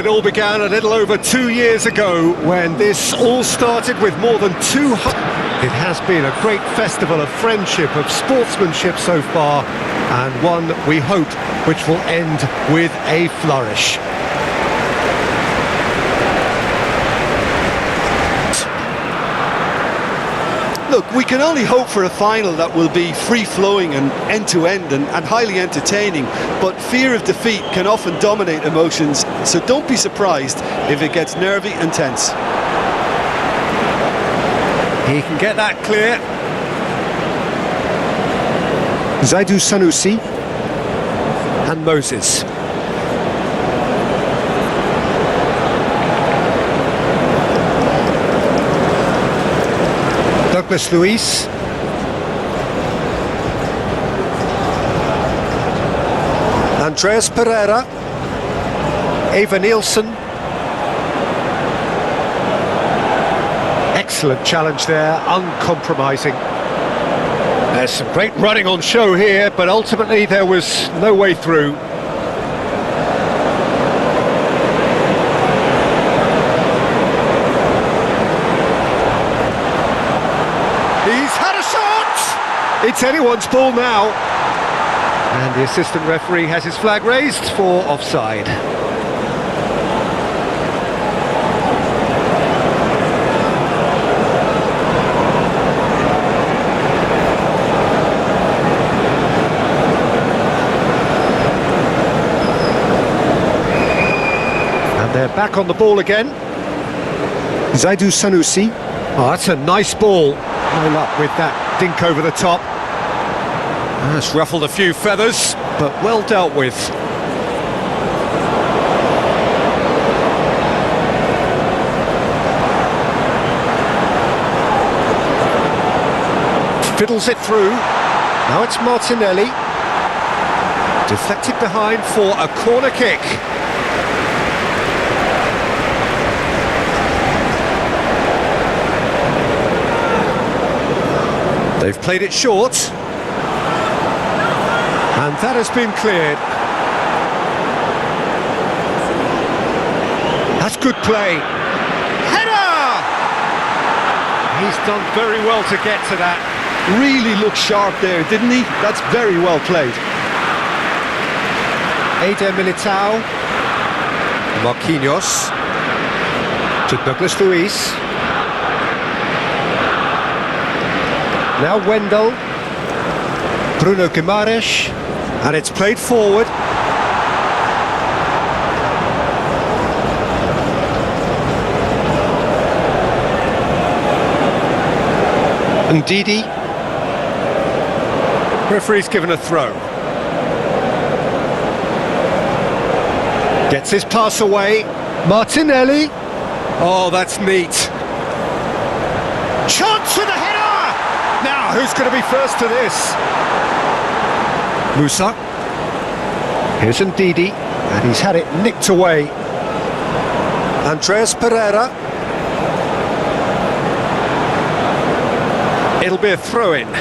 Well, it all began a little over 2 years ago when this all started with more than 200... It has been a great festival of friendship, of sportsmanship so far, and one, we hope, which will end with a flourish. Look, we can only hope for a final that will be free-flowing and end-to-end and highly entertaining, but fear of defeat can often dominate emotions, so don't be surprised if it gets nervy and tense. He can get that clear. Zaidu Sanusi And Moses. Douglas Luiz, Andreas Pereira, Eva Nielsen. Excellent challenge there, uncompromising. There's some great running on show here, but ultimately there was no way through. He's had a shot! It's anyone's ball now. And the assistant referee has his flag raised for offside. And they're back on the ball again. Zaidu Sanusi. Oh, that's a nice ball. No luck with that dink over the top. That's ruffled a few feathers, but well dealt with. Fiddles it through. Now it's Martinelli. Deflected behind for a corner kick. They've played it short. And that has been cleared. That's good play. Header! He's done very well to get to that. Really looked sharp there, didn't he? That's very well played. Eder Militao. Marquinhos. To Douglas Luiz. Now Wendell. Bruno Guimaraes. And it's played forward. Ndidi. Referee's given a throw. Gets his pass away. Martinelli. Oh, that's neat. Chance for the header! Now, who's going to be first to this? Musa. Here's Ndidi, and he's had it nicked away. Andreas Pereira. It'll be a throw-in.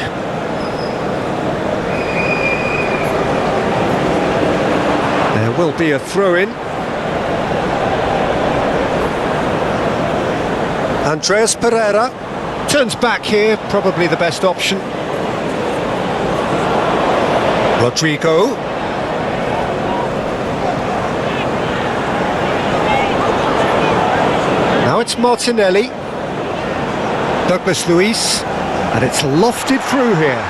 There will be a throw-in. Andreas Pereira. Turns back here, probably the best option. Rodrigo. Now it's Martinelli. Douglas Luiz. And it's lofted through here.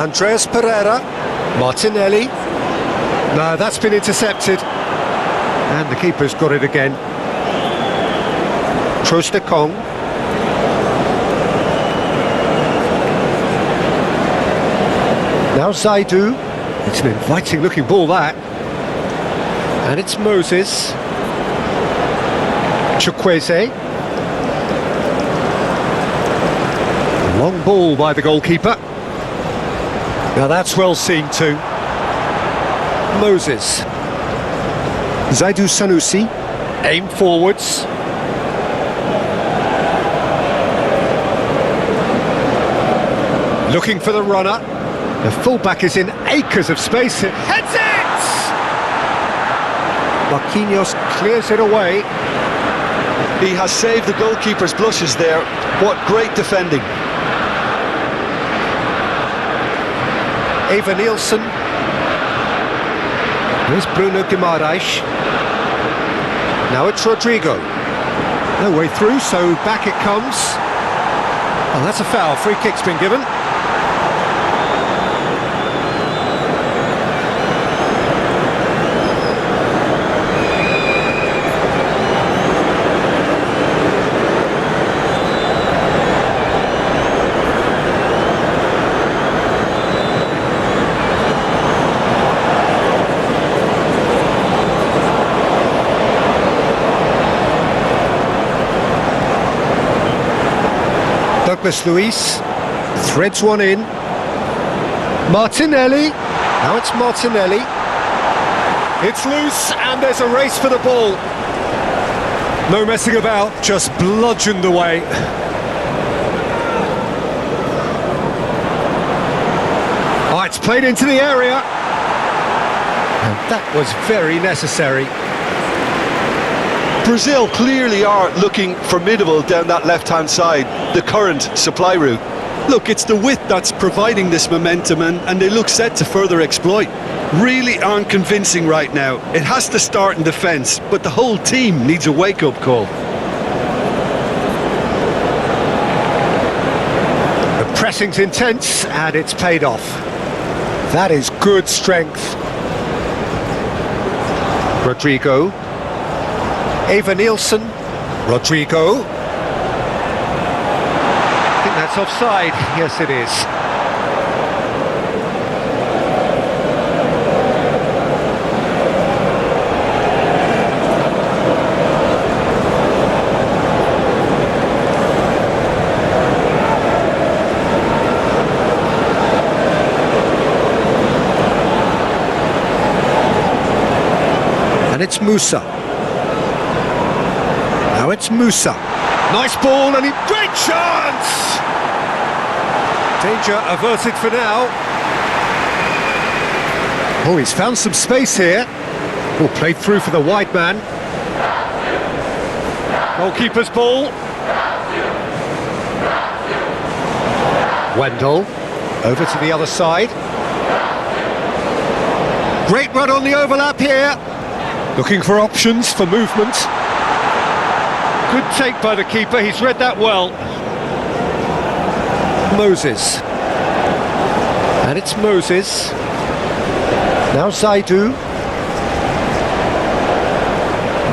Andreas Pereira. Martinelli. No, that's been intercepted. And the keeper's got it again. Troost-Ekong. Now Zaidu. It's an inviting looking ball, that. And it's Moses. Chukwueze. Long ball by the goalkeeper. Now that's well seen too. Moses. Zaidu Sanusi. Aim forwards. Looking for the runner. The fullback is in acres of space. It heads it! Marquinhos clears it away. He has saved the goalkeeper's blushes there. What great defending. Eva Nielsen. Here's Bruno Guimaraes. Now it's Rodrigo. No way through, so back it comes. Oh, that's a foul. Free kick's been given. Douglas Luiz threads one in. Martinelli. Now it's Martinelli. It's loose and there's a race for the ball. No messing about, just bludgeoned away. Oh, it's played into the area. And that was very necessary. Brazil clearly are looking formidable down that left-hand side, the current supply route. Look, it's the width that's providing this momentum and they look set to further exploit. Really aren't convincing right now. It has to start in defence, but the whole team needs a wake-up call. The pressing's intense and it's paid off. That is good strength. Rodrigo. Eva Nielsen. Rodrigo. I think that's offside. Yes, it is. And it's Musa. Now it's Musa. Nice ball and great chance! Danger averted for now. Oh, he's found some space here. Oh, played through for the wide man. Goalkeeper's ball. Wendell over to the other side. Great run on the overlap here. Looking for options for movement. Good take by the keeper, he's read that well. Moses. And it's Moses. Now Zaidu.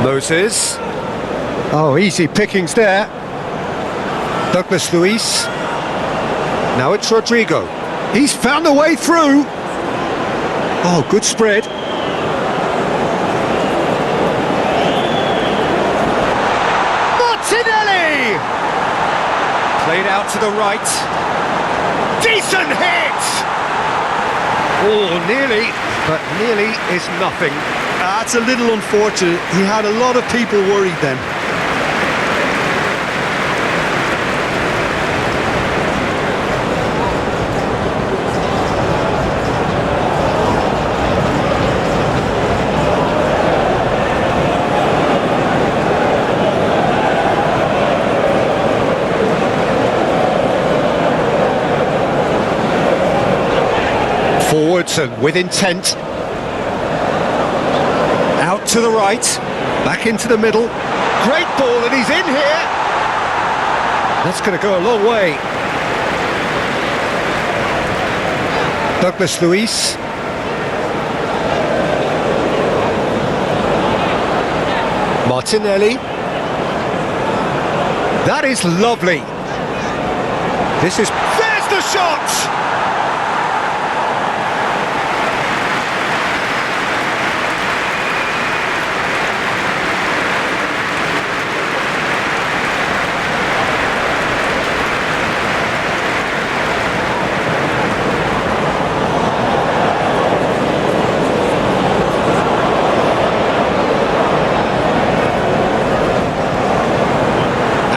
Moses. Oh, easy pickings there. Douglas Luiz. Now it's Rodrigo. He's found a way through. Oh, good spread. Played out to the right. Decent hit! Oh, nearly, but nearly is nothing. That's a little unfortunate. He had a lot of people worried then. Forwards and with intent. Out to the right, back into the middle. Great ball and he's in here. That's going to go a long way. Douglas Luiz. Martinelli. That is lovely. There's the shot!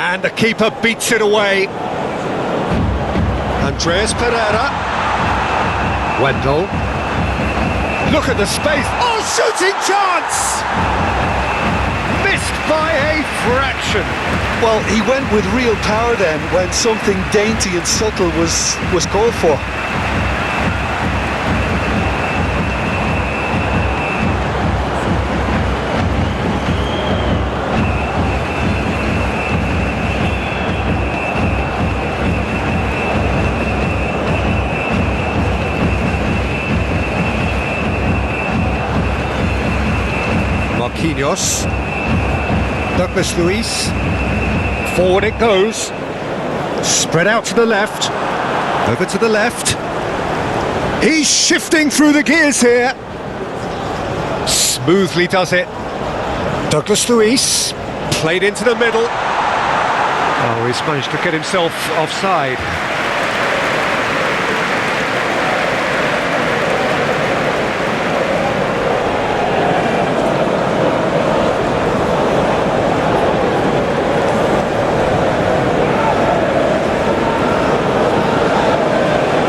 And the keeper beats it away. And Andreas Pereira. Wendell. Look at the space. Oh, shooting chance! Missed by a fraction. Well, he went with real power then when something dainty and subtle was called for. Marquinhos. Douglas Luiz. Forward it goes. Spread out to the left. Over to the left. He's shifting through the gears here. Smoothly does it. Douglas Luiz. Played into the middle. Oh, he's managed to get himself offside.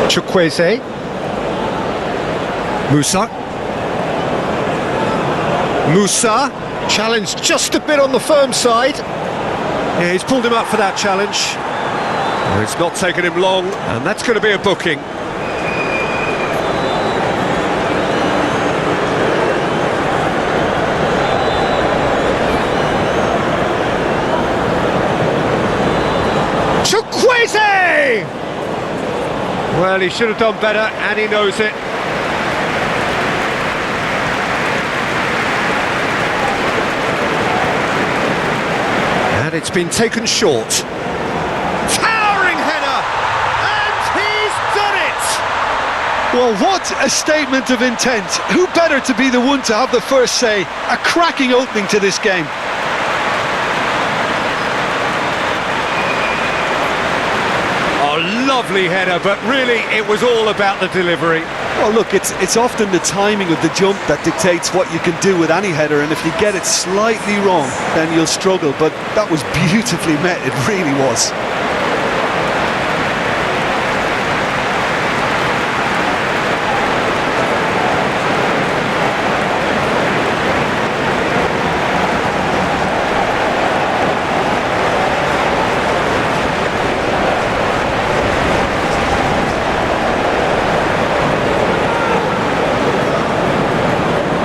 Chukwueze. Musa challenged just a bit on the firm side. Yeah, he's pulled him up for that challenge. Well, it's not taken him long, and that's going to be a booking. Chukwueze! Well, he should have done better, and he knows it. And it's been taken short. Towering header! And he's done it! Well, what a statement of intent. Who better to be the one to have the first say? A cracking opening to this game. Lovely header, but really it was all about the delivery. Well, look, it's often the timing of the jump that dictates what you can do with any header, and if you get it slightly wrong, then you'll struggle, but that was beautifully met, it really was.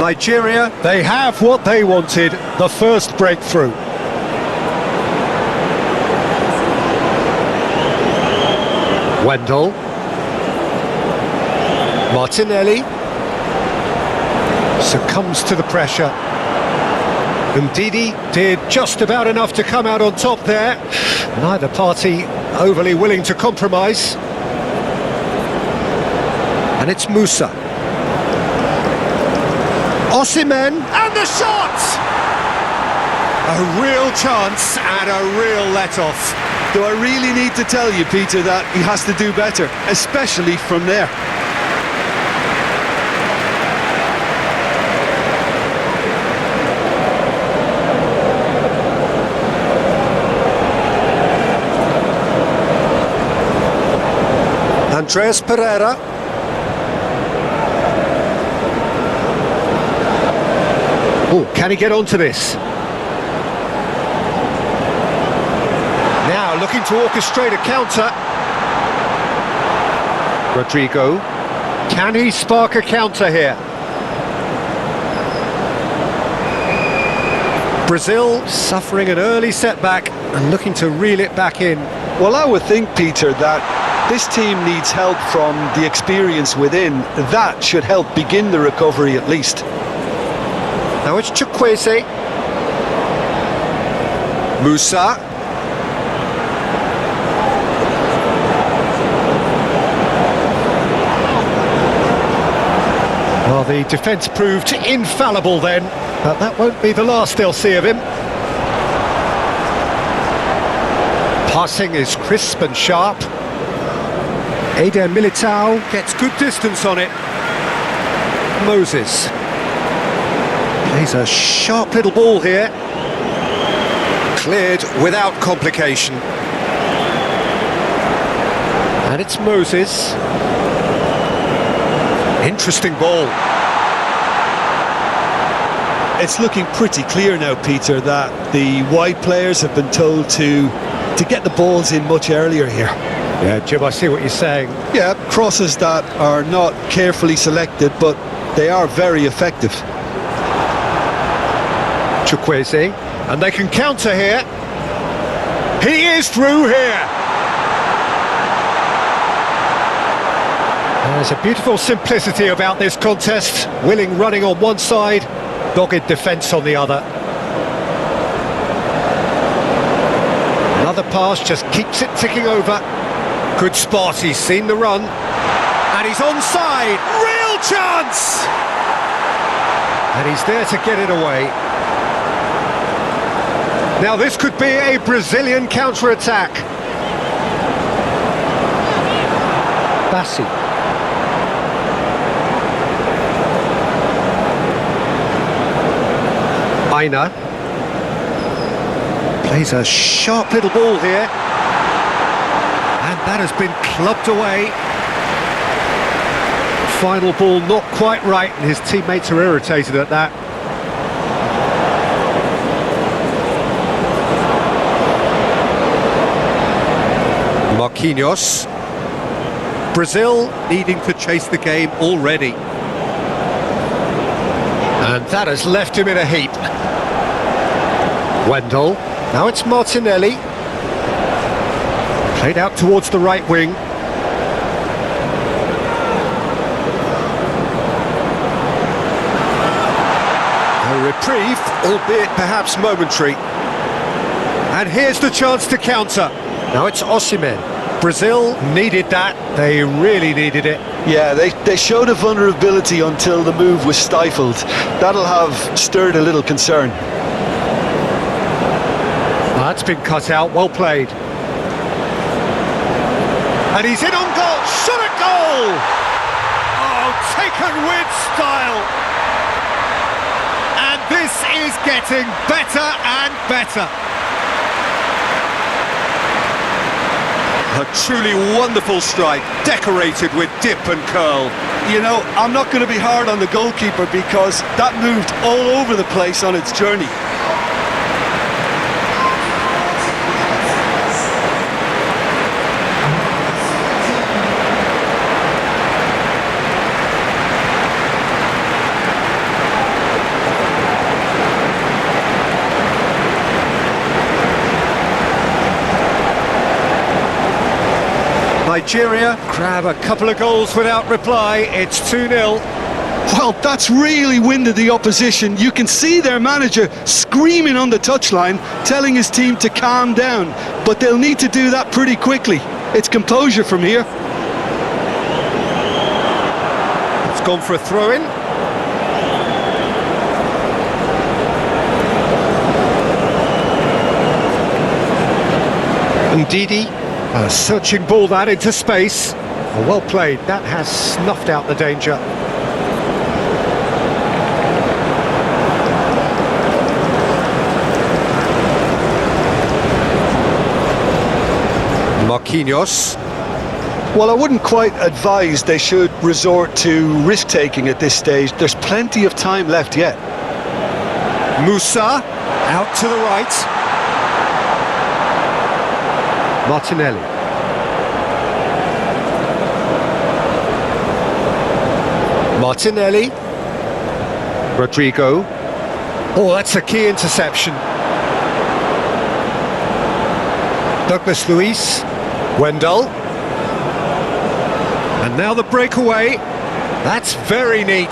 Nigeria, they have what they wanted, the first breakthrough. Wendell. Martinelli. Succumbs to the pressure. Ndidi did just about enough to come out on top there. Neither party overly willing to compromise. And it's Musa. Osimhen, and the shot! A real chance and a real let-off. Do I really need to tell you, Peter, that he has to do better, especially from there? Andreas Pereira. Oh, can he get onto this? Now looking to orchestrate a counter. Rodrigo. Can he spark a counter here? Brazil suffering an early setback and looking to reel it back in. Well, I would think, Peter, that this team needs help from the experience within. That should help begin the recovery at least. Now it's Chukwueze. Musa. Well, the defence proved infallible then, but that won't be the last they'll see of him. Passing is crisp and sharp. Eder Militao gets good distance on it. Moses. Plays a sharp little ball here. Cleared without complication. And it's Moses. Interesting ball. It's looking pretty clear now, Peter, that the wide players have been told to get the balls in much earlier here. Yeah, Jim, I see what you're saying. Yeah, crosses that are not carefully selected, but they are very effective. Chukwueze, and they can counter here. He is through here. There's a beautiful simplicity about this contest. Willing running on one side, dogged defence on the other. Another pass just keeps it ticking over. Good spot, he's seen the run. And he's onside, real chance! And he's there to get it away. Now this could be a Brazilian counter-attack. Bassi. Aina. Plays a sharp little ball here. And that has been clubbed away. Final ball not quite right, and his teammates are irritated at that. Marquinhos. Brazil needing to chase the game already. And that has left him in a heap. Wendell. Now it's Martinelli. Played out towards the right wing. A reprieve, albeit perhaps momentary. And here's the chance to counter. Now it's Osimhen. Brazil needed that. They really needed it. Yeah, they showed a vulnerability until the move was stifled. That'll have stirred a little concern. That's been cut out, well played. And he's in on goal, shot at goal! Oh, taken with style! And this is getting better and better. A truly wonderful strike, decorated with dip and curl. You know, I'm not going to be hard on the goalkeeper because that moved all over the place on its journey. Nigeria grab a couple of goals without reply. It's 2-0. Well, that's really winded the opposition. You can see their manager screaming on the touchline, telling his team to calm down. But they'll need to do that pretty quickly. It's composure from here. It's gone for a throw-in. Ndidi. A searching ball that into space. Well played, that has snuffed out the danger. Marquinhos. Well, I wouldn't quite advise they should resort to risk-taking at this stage. There's plenty of time left yet. Musa, out to the right. Martinelli. Martinelli. Rodrigo. Oh, that's a key interception. Douglas Luiz. Wendell. And now the breakaway. That's very neat.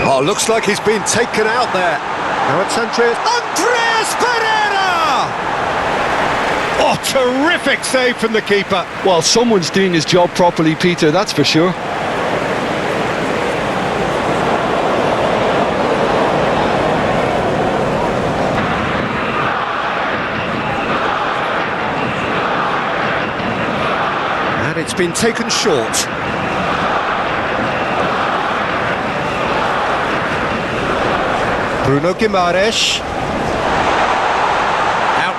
Oh, looks like he's been taken out there. Now it's Andreas Pereira! Oh, terrific save from the keeper. Well, someone's doing his job properly, Peter, that's for sure. And it's been taken short. Bruno Guimaraes.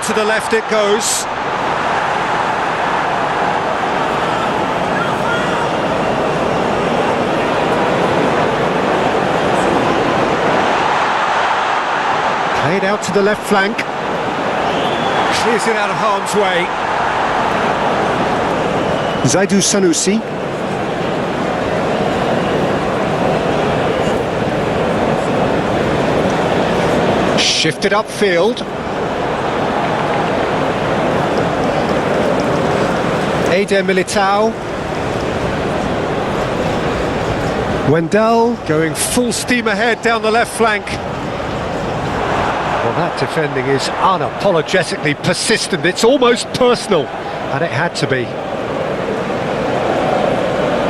to the left it goes. Played out to the left flank. Clears it out of harm's way. Zaidu Sanusi. Shifted upfield. Eder Militao. Wendell going full steam ahead down the left flank. Well, that defending is unapologetically persistent. It's almost personal, and it had to be.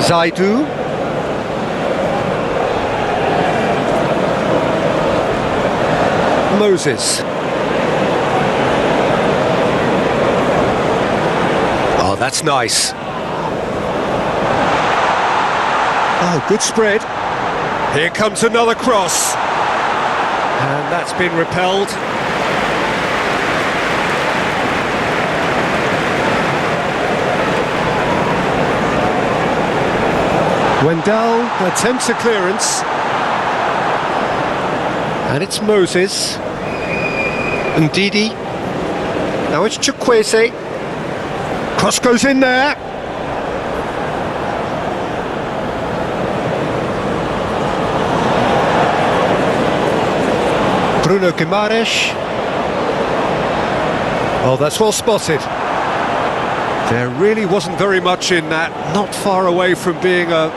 Zaidu. Moses. Oh, that's nice. Oh, good spread. Here comes another cross. And that's been repelled. Wendell attempts a clearance. And it's Moses. Ndidi. Now it's Chukwueze. Cross goes in there. Bruno Guimaraes. Oh, that's well spotted. There really wasn't very much in that. Not far away from being a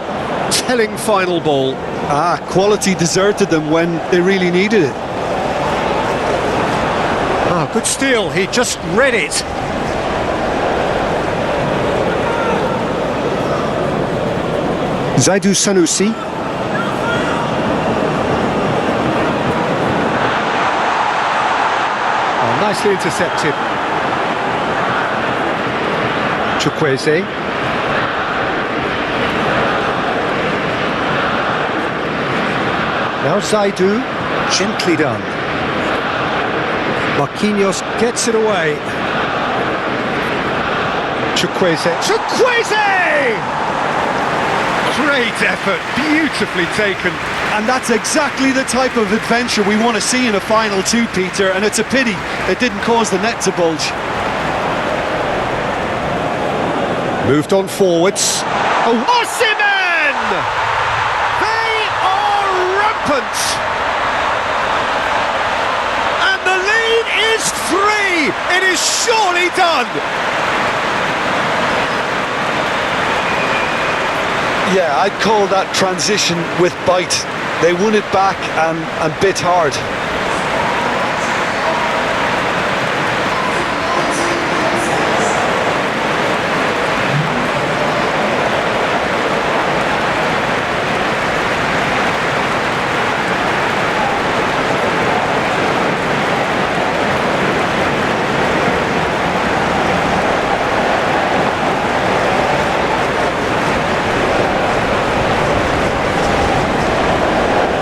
telling final ball. Quality deserted them when they really needed it. Ah, good steal. He just read it. Zaidu Sanusi. Oh, nicely intercepted. Chukwueze. Now Zaidu, gently done. Marquinhos gets it away. Chukwueze. Chukwueze! Great effort, beautifully taken. And that's exactly the type of adventure we want to see in a final two, Peter, and it's a pity it didn't cause the net to bulge. Moved on forwards. Oh, Osimhen! They are rampant! And the lead is 3! It is surely done! Yeah, I'd call that transition with bite. They won it back and bit hard.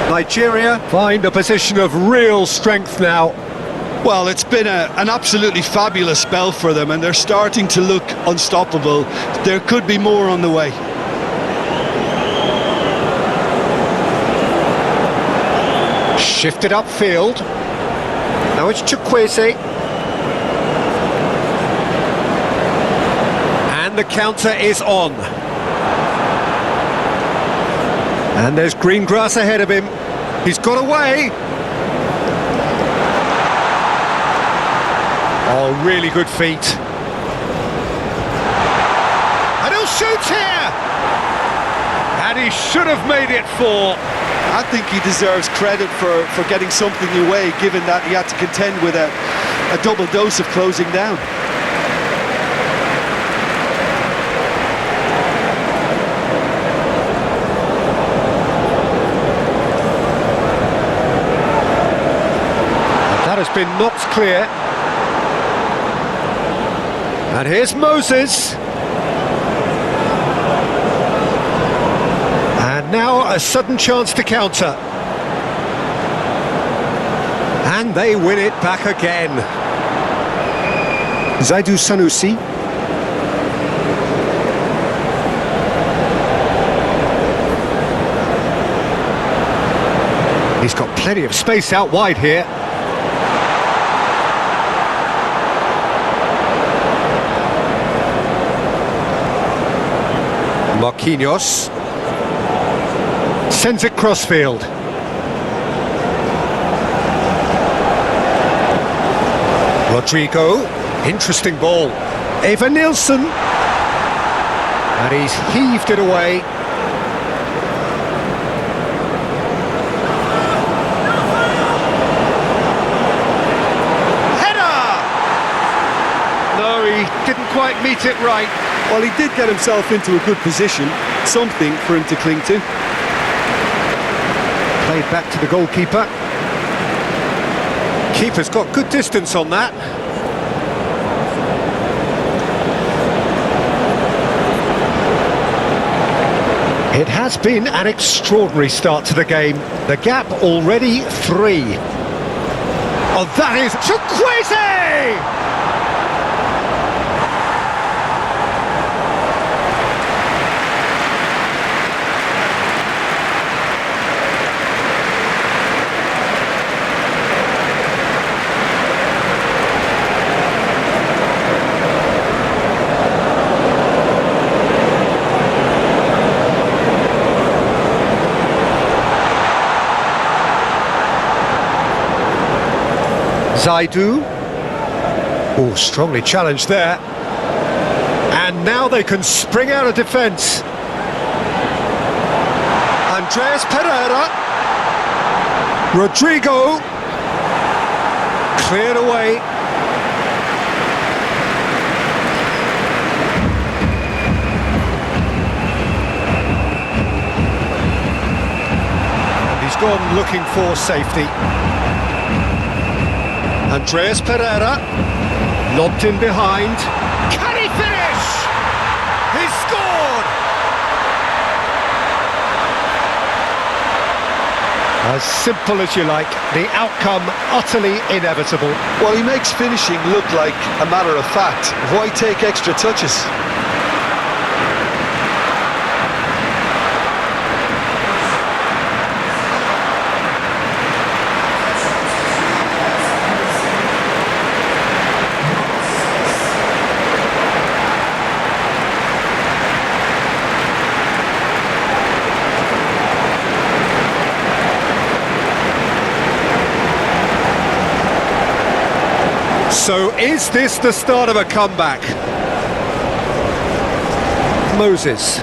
Nigeria find a position of real strength now. Well, it's been an absolutely fabulous spell for them, and they're starting to look unstoppable. There could be more on the way. Shifted upfield. Now it's Chukwueze. And the counter is on. And there's green grass ahead of him. He's got away. Oh, really good feet. And he'll shoot here! And he should have made it 4. I think he deserves credit for getting something away, given that he had to contend with a double dose of closing down. That has been knocked clear. And here's Moses. And now a sudden chance to counter. And they win it back again. Zaidu Sanusi. He's got plenty of space out wide here. Marquinhos sends it crossfield. Rodrigo, interesting ball. Eva Nilsson, and he's heaved it away. Didn't quite meet it right. Well, he did get himself into a good position, something for him to cling to. Played back to the goalkeeper. Keeper's got good distance on that. It has been an extraordinary start to the game. The gap already 3. Oh, that is Chukwueze! Zaidu. Oh, strongly challenged there. And now they can spring out of defence. Andreas Pereira. Rodrigo. Cleared away. And he's gone looking for safety. Andreas Pereira, lobbed in behind. Can he finish? He's scored! As simple as you like, the outcome utterly inevitable. Well, he makes finishing look like a matter of fact. Why take extra touches? So is this the start of a comeback? Moses.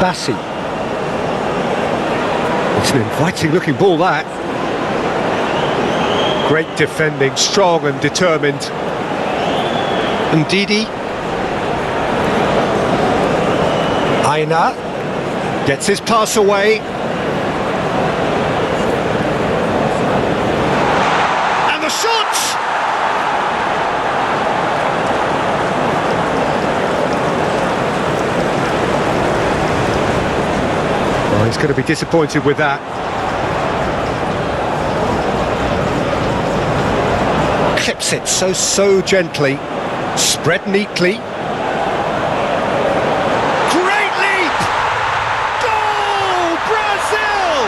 Bassi. It's an inviting looking ball, that. Great defending, strong and determined. Ndidi. Aina gets his pass away. He's going to be disappointed with that. Clips it so gently. Spread neatly. Great leap! Goal! Brazil!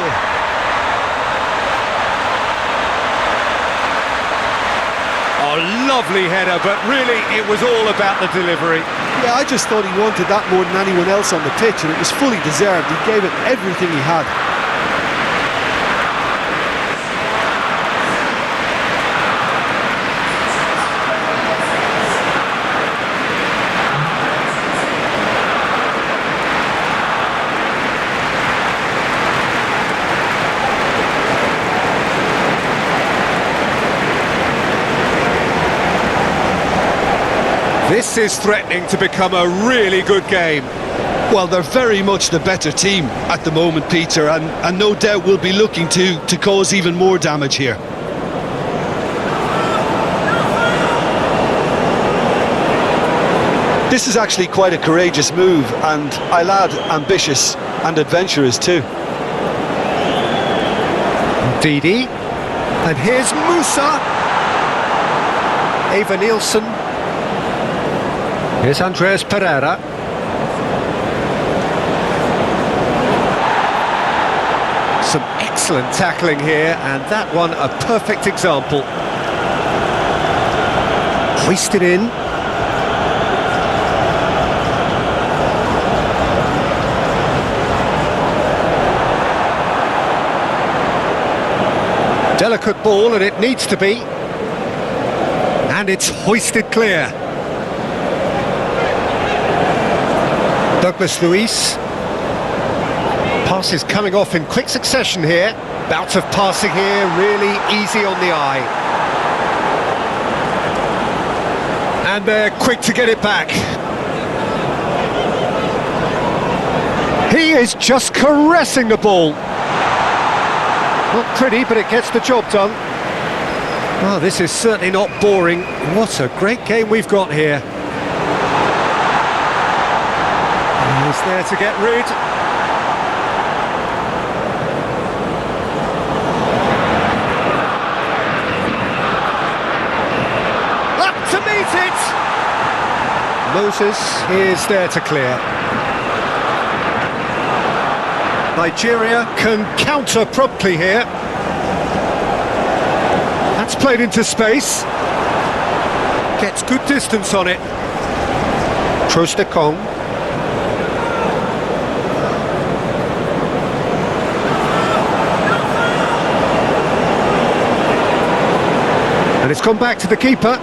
Oh, lovely header, but really it was all about the delivery. Yeah, I just thought he wanted that more than anyone else on the pitch, and it was fully deserved. He gave it everything he had. This is threatening to become a really good game. Well, they're very much the better team at the moment, Peter, and no doubt will be looking to cause even more damage here. This is actually quite a courageous move, and I'll add ambitious and adventurous too. Didi. And here's Musa. Ava Nielsen. Here's Andreas Pereira. Some excellent tackling here, and that one a perfect example. Hoisted in. Delicate ball, and it needs to be. And it's hoisted clear. Douglas Luiz. Passes coming off in quick succession here. Bout of passing here, really easy on the eye. And they're quick to get it back. He is just caressing the ball. Not pretty, but it gets the job done. Oh, this is certainly not boring. What a great game we've got here. He's there to get rid. Up to meet it! Moses is there to clear. Nigeria can counter promptly here. That's played into space. Gets good distance on it. Trostekong. And it's gone back to the keeper.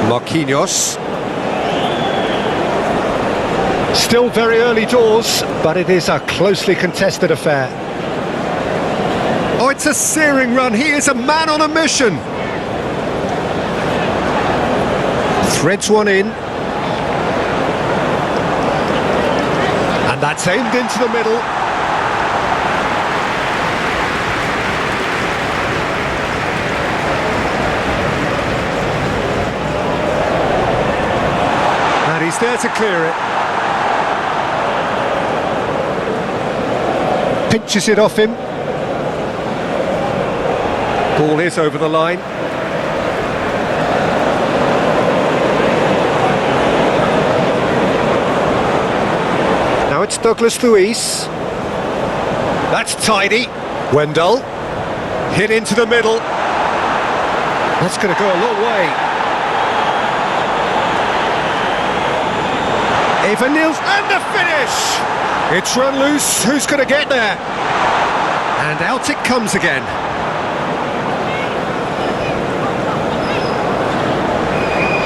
Marquinhos. Still very early doors, but it is a closely contested affair. Oh, it's a searing run. He is a man on a mission. Threads one in. And that's aimed into the middle. And he's there to clear it. Pinches it off him. Ball is over the line. Now it's Douglas Luiz. That's tidy. Wendell. Hit into the middle. That's going to go a long way. Ava Nielsen, and the finish! It's run loose, who's going to get there? And out it comes again.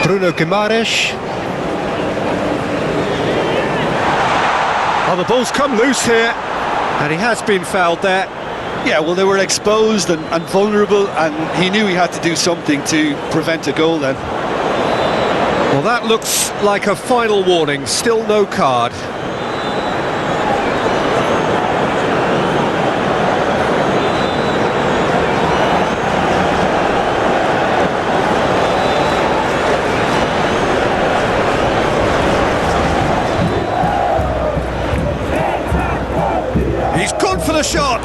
Bruno Guimaraes. Oh, the ball's come loose here, and he has been fouled there. Yeah, well, they were exposed and vulnerable, and he knew he had to do something to prevent a goal then. Well, that looks like a final warning, still no card. He's gone for the shot!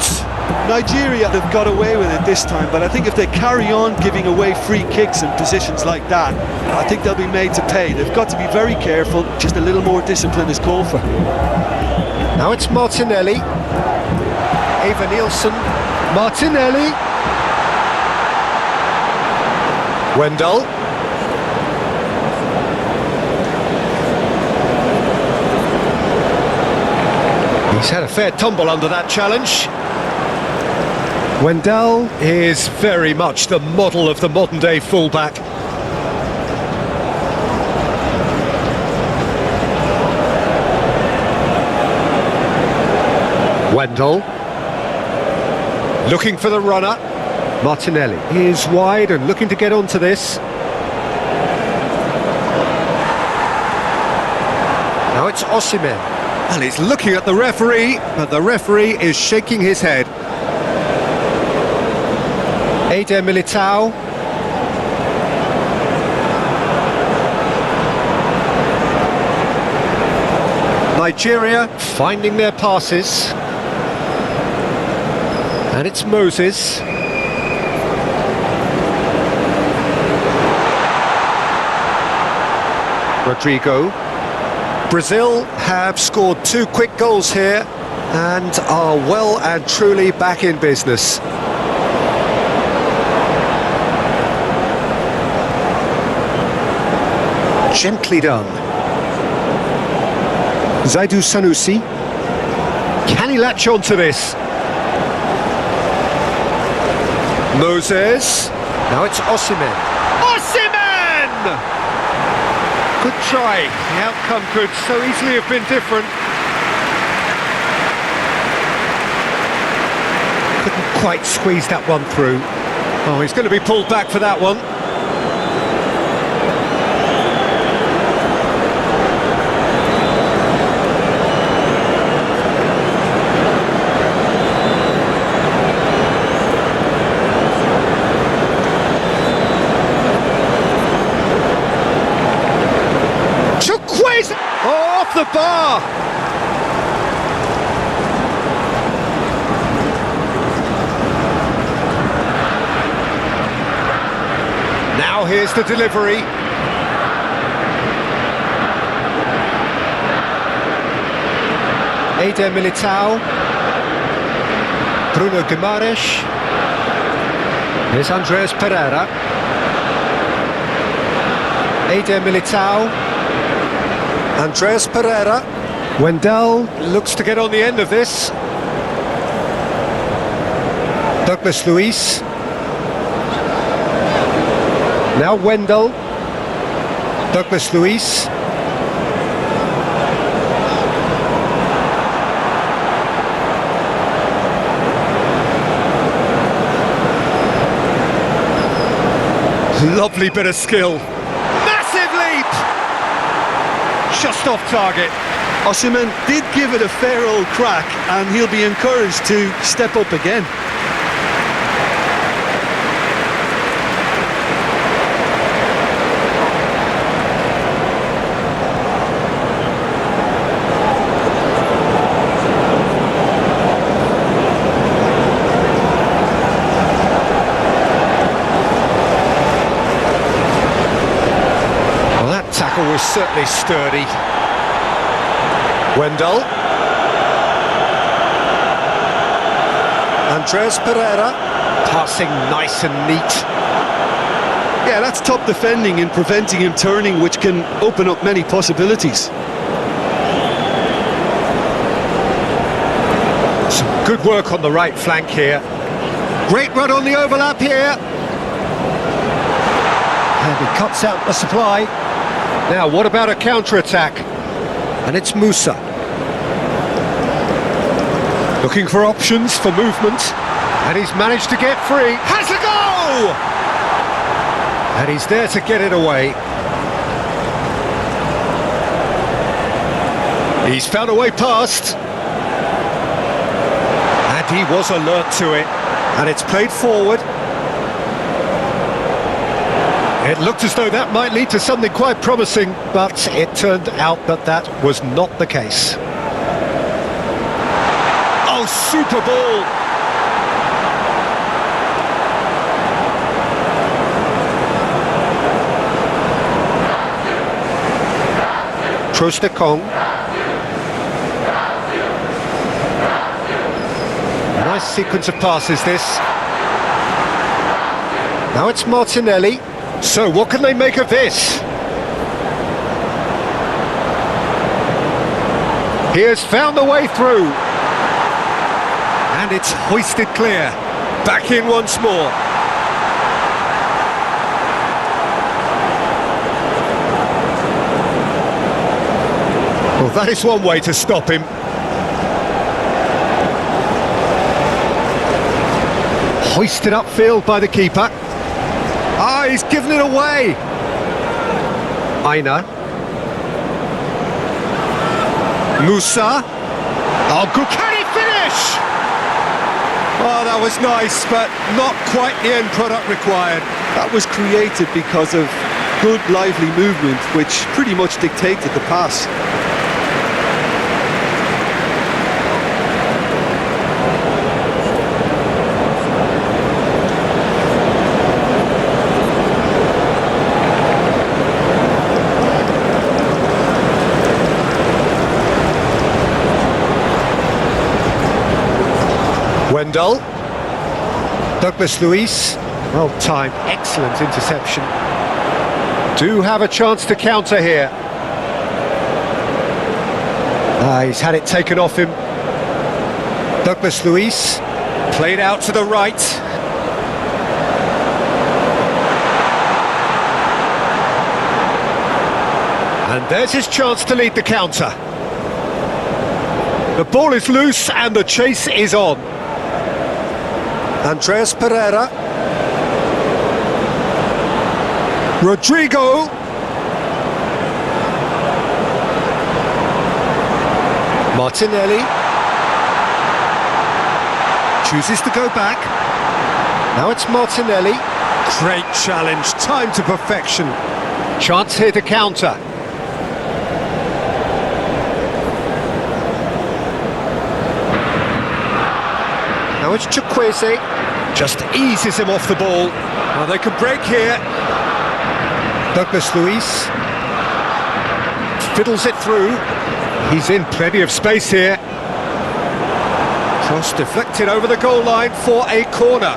Nigeria have got away with it this time, but I think if they carry on giving away free kicks in positions like that, I think they'll be made to pay. They've got to be very careful, just a little more discipline is called for. Now it's Martinelli. Ava Nielsen. Martinelli. Wendell. He's had a fair tumble under that challenge. Wendell is very much the model of the modern-day fullback. Wendell. Looking for the runner. Martinelli is wide and looking to get onto this. Now it's Osimhen. And he's looking at the referee, but the referee is shaking his head. Eder Militao. Nigeria finding their passes. And it's Moses. Rodrigo. Brazil have scored 2 quick goals here and are well and truly back in business. Gently done. Zaidu Sanusi. Can he latch on to this? Moses. Now it's Osimhen. Osimhen! Good try. The outcome could so easily have been different. Couldn't quite squeeze that one through. Oh, he's going to be pulled back for that one. Oh, off the bar! Now here's the delivery. Eder Militao. Bruno Guimaraes. Here's Andreas Pereira. Eder Militao. Andreas Pereira. Wendell looks to get on the end of this. Douglas Luiz. Now Wendell. Douglas Luiz. Lovely bit of skill. Massive leap! Just off target. Osimhen did give it a fair old crack, and he'll be encouraged to step up again. Tackle was certainly sturdy. Wendell. Andreas Pereira. Passing nice and neat. Yeah, that's top defending and preventing him turning, which can open up many possibilities. Some good work on the right flank here. Great run on the overlap here. And he cuts out the supply. Now, what about a counter-attack? And it's Musa. Looking for options for movement. And he's managed to get free. Has a go! And he's there to get it away. He's found a way past. And he was alert to it. And it's played forward. It looked as though that might lead to something quite promising, but it turned out that that was not the case. Oh, super ball! Trostekong. Nice sequence of passes, this. Now it's Martinelli. So, what can they make of this? He has found the way through. And it's hoisted clear. Back in once more. Well, that is one way to stop him. Hoisted upfield by the keeper. Ah, he's given it away. Aina. Musa. Oh, good. Can he finish? Oh, that was nice, but not quite the end product required. That was created because of good, lively movement, which pretty much dictated the pass. Wendell. Douglas Luiz. Well timed, excellent interception. Do have a chance to counter here. He's had it taken off him. Douglas Luiz. Played out to the right. And there's his chance to lead the counter. The ball is loose and the chase is on. Andreas Pereira. Rodrigo. Martinelli. Chooses to go back. Now it's Martinelli. Great challenge, time to perfection. Chance here to counter. Now it's Chukwueze. Just eases him off the ball. Now they can break here. Douglas Luiz. Fiddles it through. He's in plenty of space here. Cross deflected over the goal line for a corner.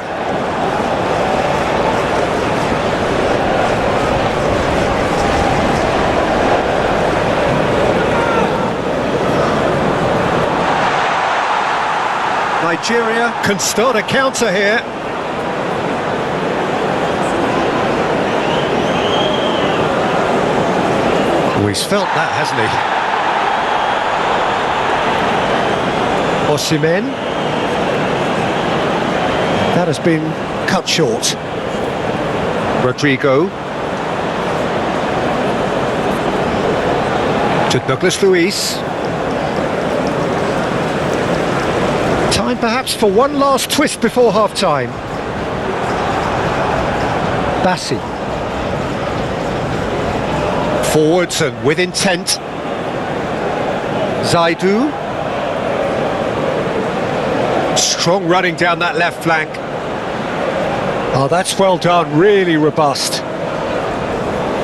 Nigeria can start a counter here. Oh, he's felt that, hasn't he? Osimhen. That has been cut short. Rodrigo. To Douglas Luiz. Time perhaps for one last twist before half-time. Bassi. Forwards and with intent. Zaidu. Strong running down that left flank. Oh, that's well done, really robust.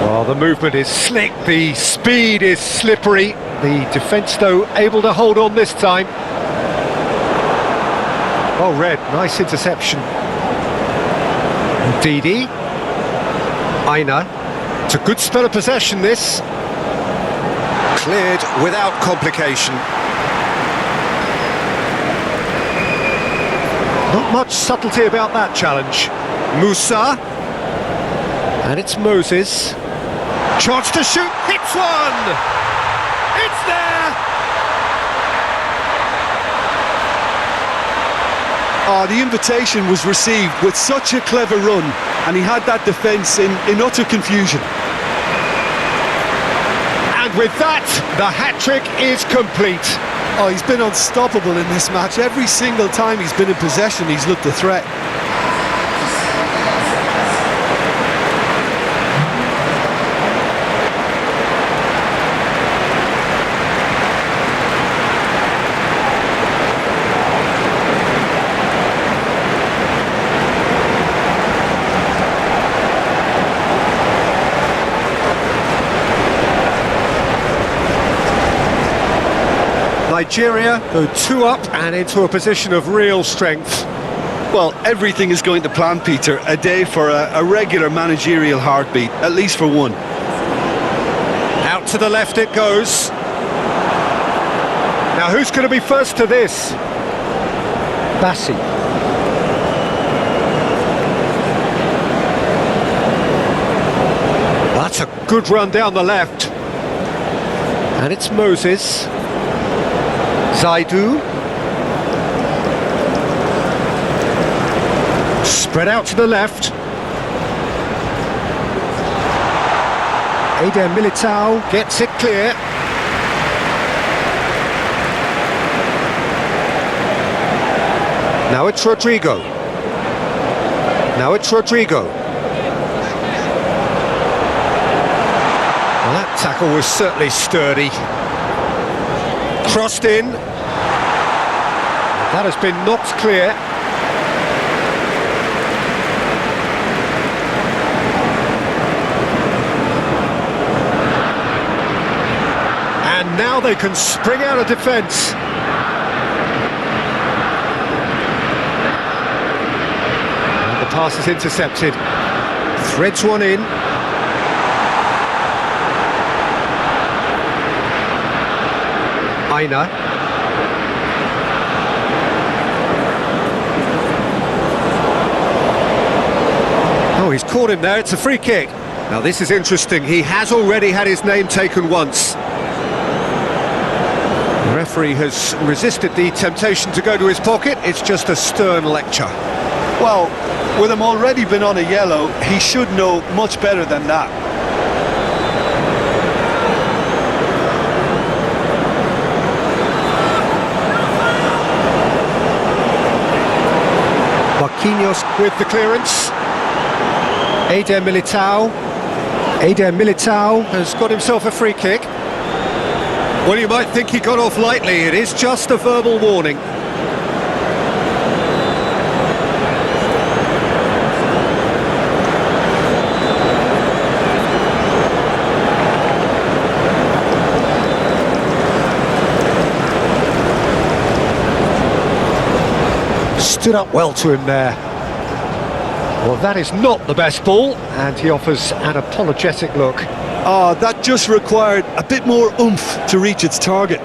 Well, the movement is slick, the speed is slippery. The defence, though, able to hold on this time. Well read, nice interception. Didi. Aina. It's a good spell of possession, this. Cleared without complication. Not much subtlety about that challenge. Musa. And it's Moses. Chance to shoot, hits one! It's there! Oh, the invitation was received with such a clever run, and he had that defence in utter confusion. And with that, the hat-trick is complete. Oh, he's been unstoppable in this match. Every single time he's been in possession, he's looked a threat. Nigeria go 2 up and into a position of real strength. Well, everything is going to plan, Peter. A day for a regular managerial heartbeat, at least for one. Out to the left it goes. Now who's going to be first to this? Bassi. That's a good run down the left. And it's Moses. Zaidu. Spread out to the left. Eder Militao gets it clear. Now it's Rodrigo. Now it's Rodrigo. Well, that tackle was certainly sturdy. Crossed in. That has been knocked clear. And now they can spring out of defence. pass is intercepted. Threads one in. Aina. Oh, he's caught him there, it's a free kick. Now this is interesting, he has already had his name taken once. The referee has resisted the temptation to go to his pocket, it's just a stern lecture. Well, with him already been on a yellow, he should know much better than that. Marquinhos with the clearance. Eder Militao has got himself a free kick. Well, you might think he got off lightly, it is just a verbal warning. Stood up well to him there. Well, that is not the best ball, and he offers an apologetic look. Oh, that just required a bit more oomph to reach its target.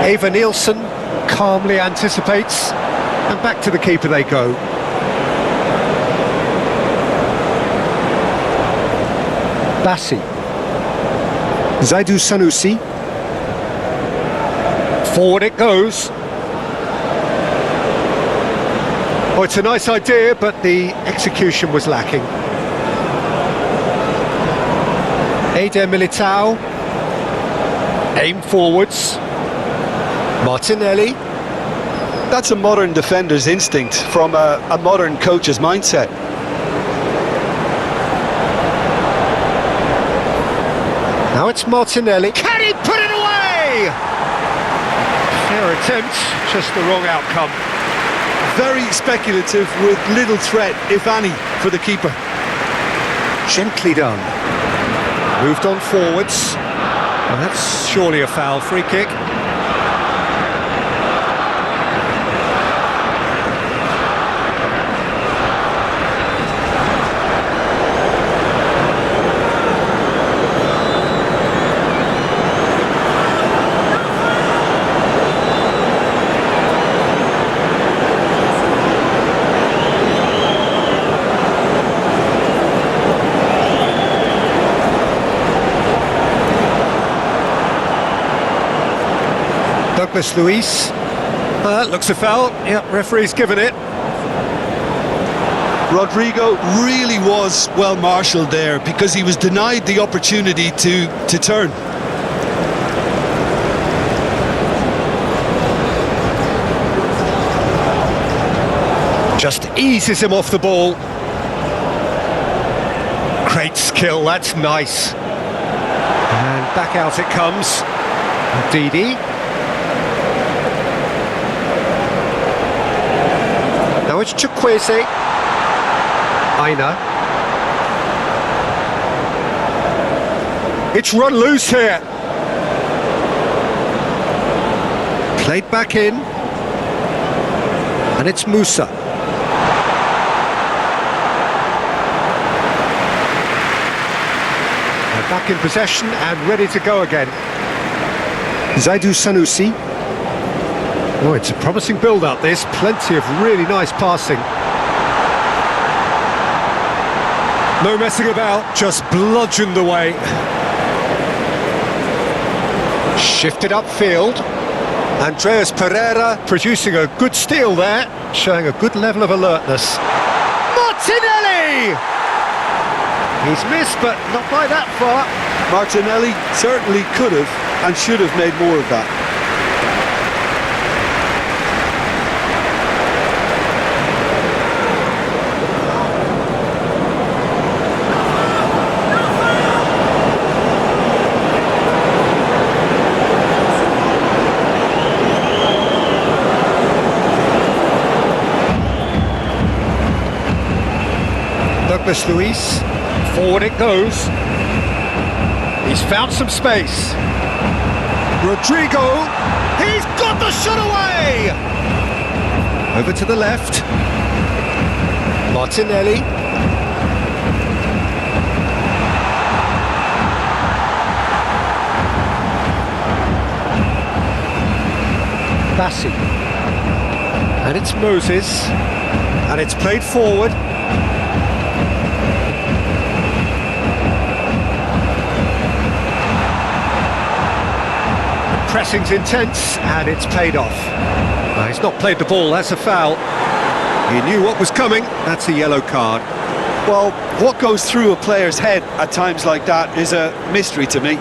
Eva Nielsen calmly anticipates, and back to the keeper they go. Bassi. Zaidu Sanusi. Forward it goes. Oh, it's a nice idea, but the execution was lacking. Eder Militao. Aim forwards. Martinelli. That's a modern defender's instinct from a modern coach's mindset. Now it's Martinelli. Can he put it away? Fair attempt, just the wrong outcome. Very speculative with little threat, if any, for the keeper. Gently done. Moved on forwards. Well, that's surely a foul. Free kick. Douglas Luiz. Looks a foul. Yep, referee's given it. Rodrigo really was well marshalled there because he was denied the opportunity to turn. Just eases him off the ball. Great skill, that's nice. And back out it comes. Didi. Now it's Chukwueze. Aina. It's run loose here. Played back in. And it's Musa. They're back in possession and ready to go again. Zaidu Sanusi. Oh, it's a promising build-up, this. Plenty of really nice passing. No messing about, just bludgeoned away. Shifted upfield. Andreas Pereira producing a good steal there, showing a good level of alertness. Martinelli! He's missed, but not by that far. Martinelli certainly could have and should have made more of that. Douglas Luiz, forward it goes. He's found some space. Rodrigo He's got the shot away! Over to the left. Martinelli. Bassi. And it's Moses. And it's played forward. Pressing's intense, and it's paid off. He's not played the ball, that's a foul. He knew what was coming, that's a yellow card. Well, what goes through a player's head at times like that is a mystery to me.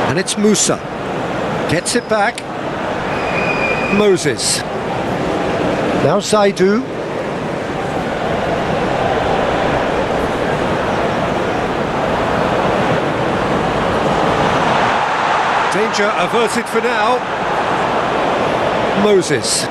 And it's Musa. Gets it back. Moses. Now Zaidu. Danger averted for now. Moses.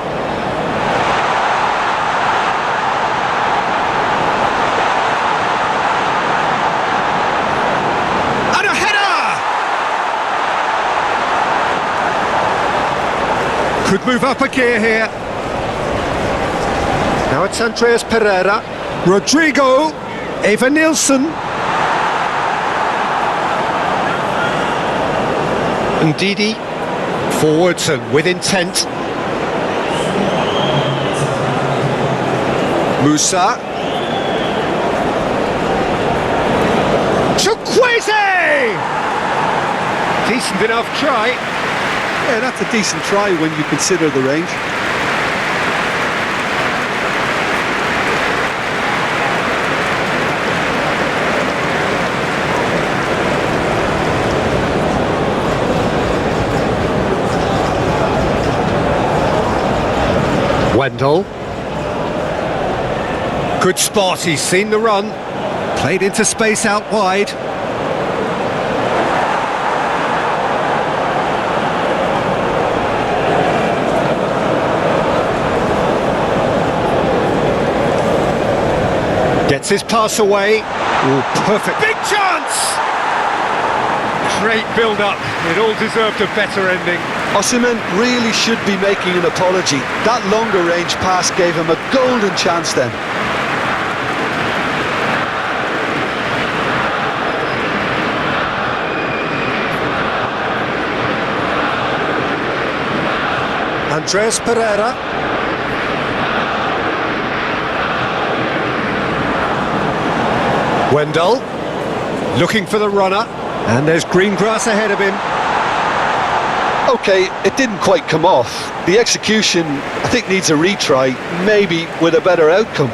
Could move up a gear here. Now it's Andreas Pereira. Rodrigo. Eva Nilsson. And Didi. Forwards and with intent. Musa. Chukwueze! Decent enough try. Yeah, that's a decent try when you consider the range. Wendell. Good spot, he's seen the run. Played into space out wide. Gets his pass away. Oh, perfect. Big chance! Great build-up. It all deserved a better ending. Osimhen really should be making an apology. That longer range pass gave him a golden chance then. Andreas Pereira. Wendell, looking for the runner, and there's green grass ahead of him. Okay, it didn't quite come off. The execution, I think, needs a retry, maybe with a better outcome.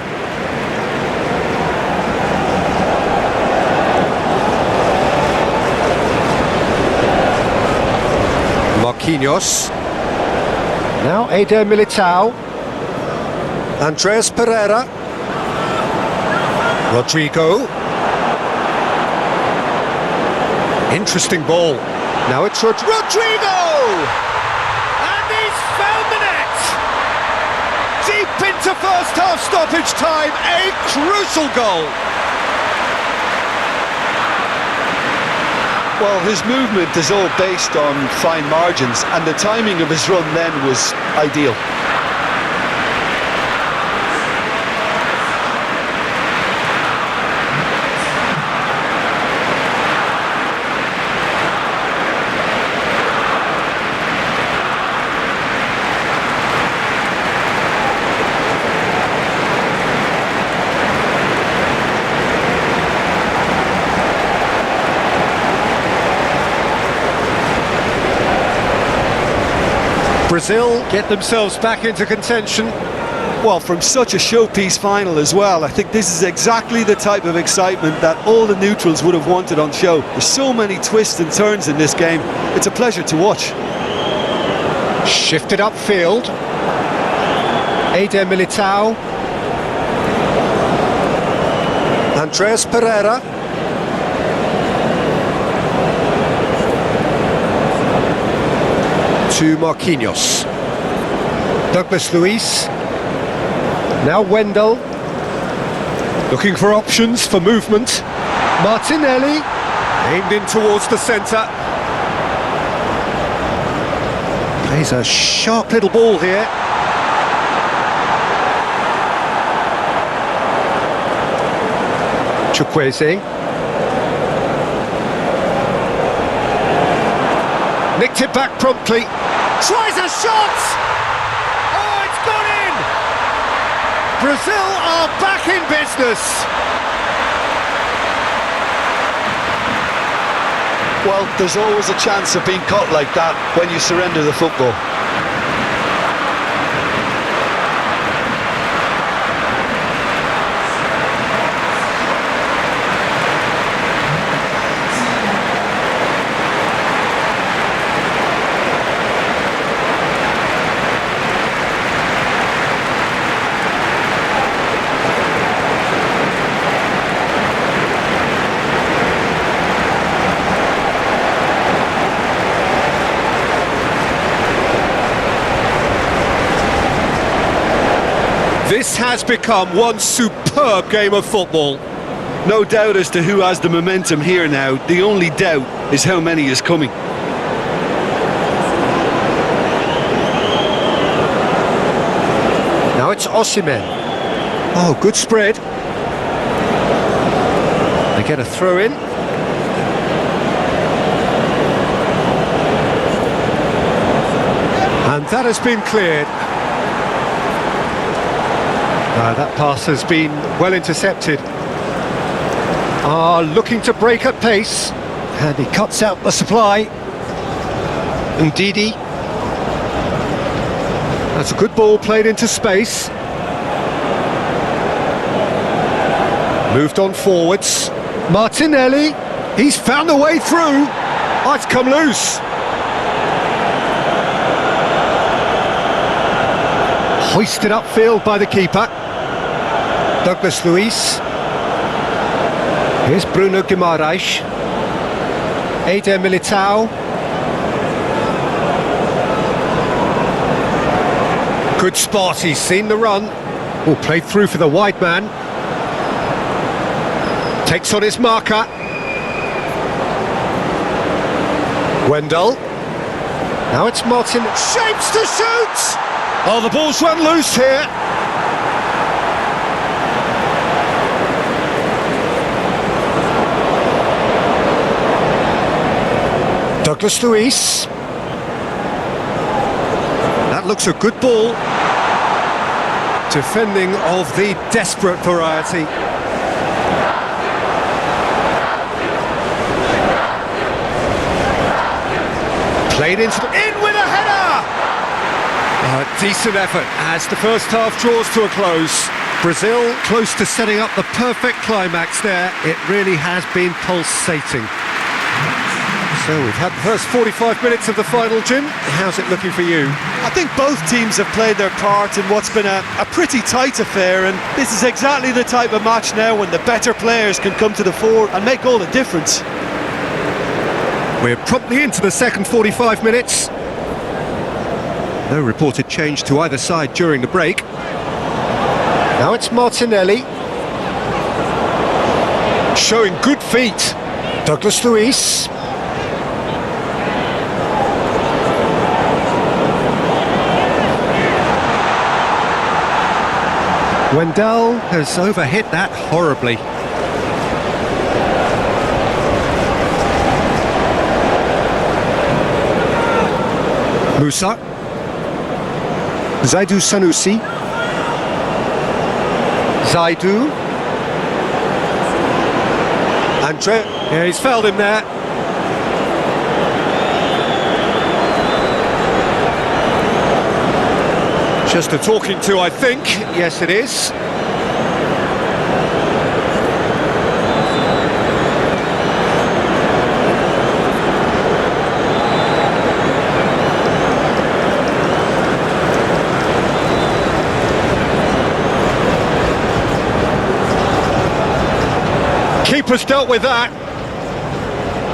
Marquinhos. Now Eder Militao. Andreas Pereira. Rodrigo. Interesting ball. Now it's Rodrigo! And he's found the net! Deep into first half stoppage time, a crucial goal! Well, his movement is all based on fine margins, and the timing of his run then was ideal. Brazil get themselves back into contention. Well, from such a showpiece final as well, I think this is exactly the type of excitement that all the neutrals would have wanted on show. There's so many twists and turns in this game. It's a pleasure to watch. Shifted upfield. Eder Militao. Andreas Pereira. to Marquinhos. Douglas Luiz. Now Wendell. Looking for options for movement. Martinelli. Aimed in towards the centre. Plays a sharp little ball here. Chukwueze. Nicked it back promptly. Tries a shot! Oh, it's gone in! Brazil are back in business. Well, there's always a chance of being caught like that when you surrender the football. This has become one superb game of football. No doubt as to who has the momentum here now. The only doubt is how many is coming. Now it's Osimhen. Oh, good spread. They get a throw in. And that has been cleared. That pass has been well intercepted. Looking to break at pace. And he cuts out the supply. Ndidi. That's a good ball played into space. Moved on forwards. Martinelli. He's found a way through. Oh, it's come loose. Hoisted upfield by the keeper. Douglas Luiz. Here's Bruno Guimaraes. Eder Militao. Good spot, he's seen the run. Oh, played through for the wide man. Takes on his marker. Wendell. Now it's Martin. Shapes to shoot! Oh, the ball's run loose here. Douglas Luiz. That looks a good ball. Defending of the desperate variety. Played in with a header! Decent effort as the first half draws to a close. Brazil close to setting up the perfect climax there. It really has been pulsating. So we've had the first 45 minutes of the final, Jim. How's it looking for you? I think both teams have played their part in what's been a pretty tight affair, and this is exactly the type of match now when the better players can come to the fore and make all the difference. We're promptly into the second 45 minutes. No reported change to either side during the break. Now it's Martinelli. Showing good feet. Douglas Luiz. Wendell has overhit that horribly. Musa. Zaidu Sanusi. Zaidu. Andre. Yeah, he's fouled him there. Just a talking to, I think. Yes, it is. Keeper's dealt with that.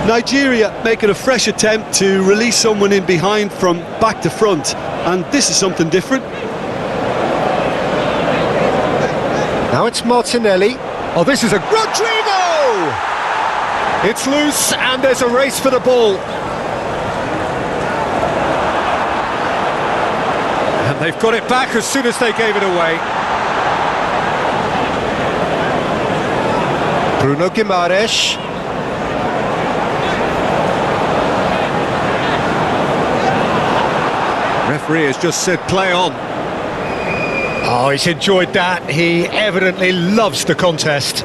Nigeria making a fresh attempt to release someone in behind from back to front, and this is something different. Now it's Martinelli. Oh, this is a Rodrigo! It's loose and there's a race for the ball. And they've got it back as soon as they gave it away. Bruno Guimaraes. Referee has just said play on. Oh, he's enjoyed that. He evidently loves the contest.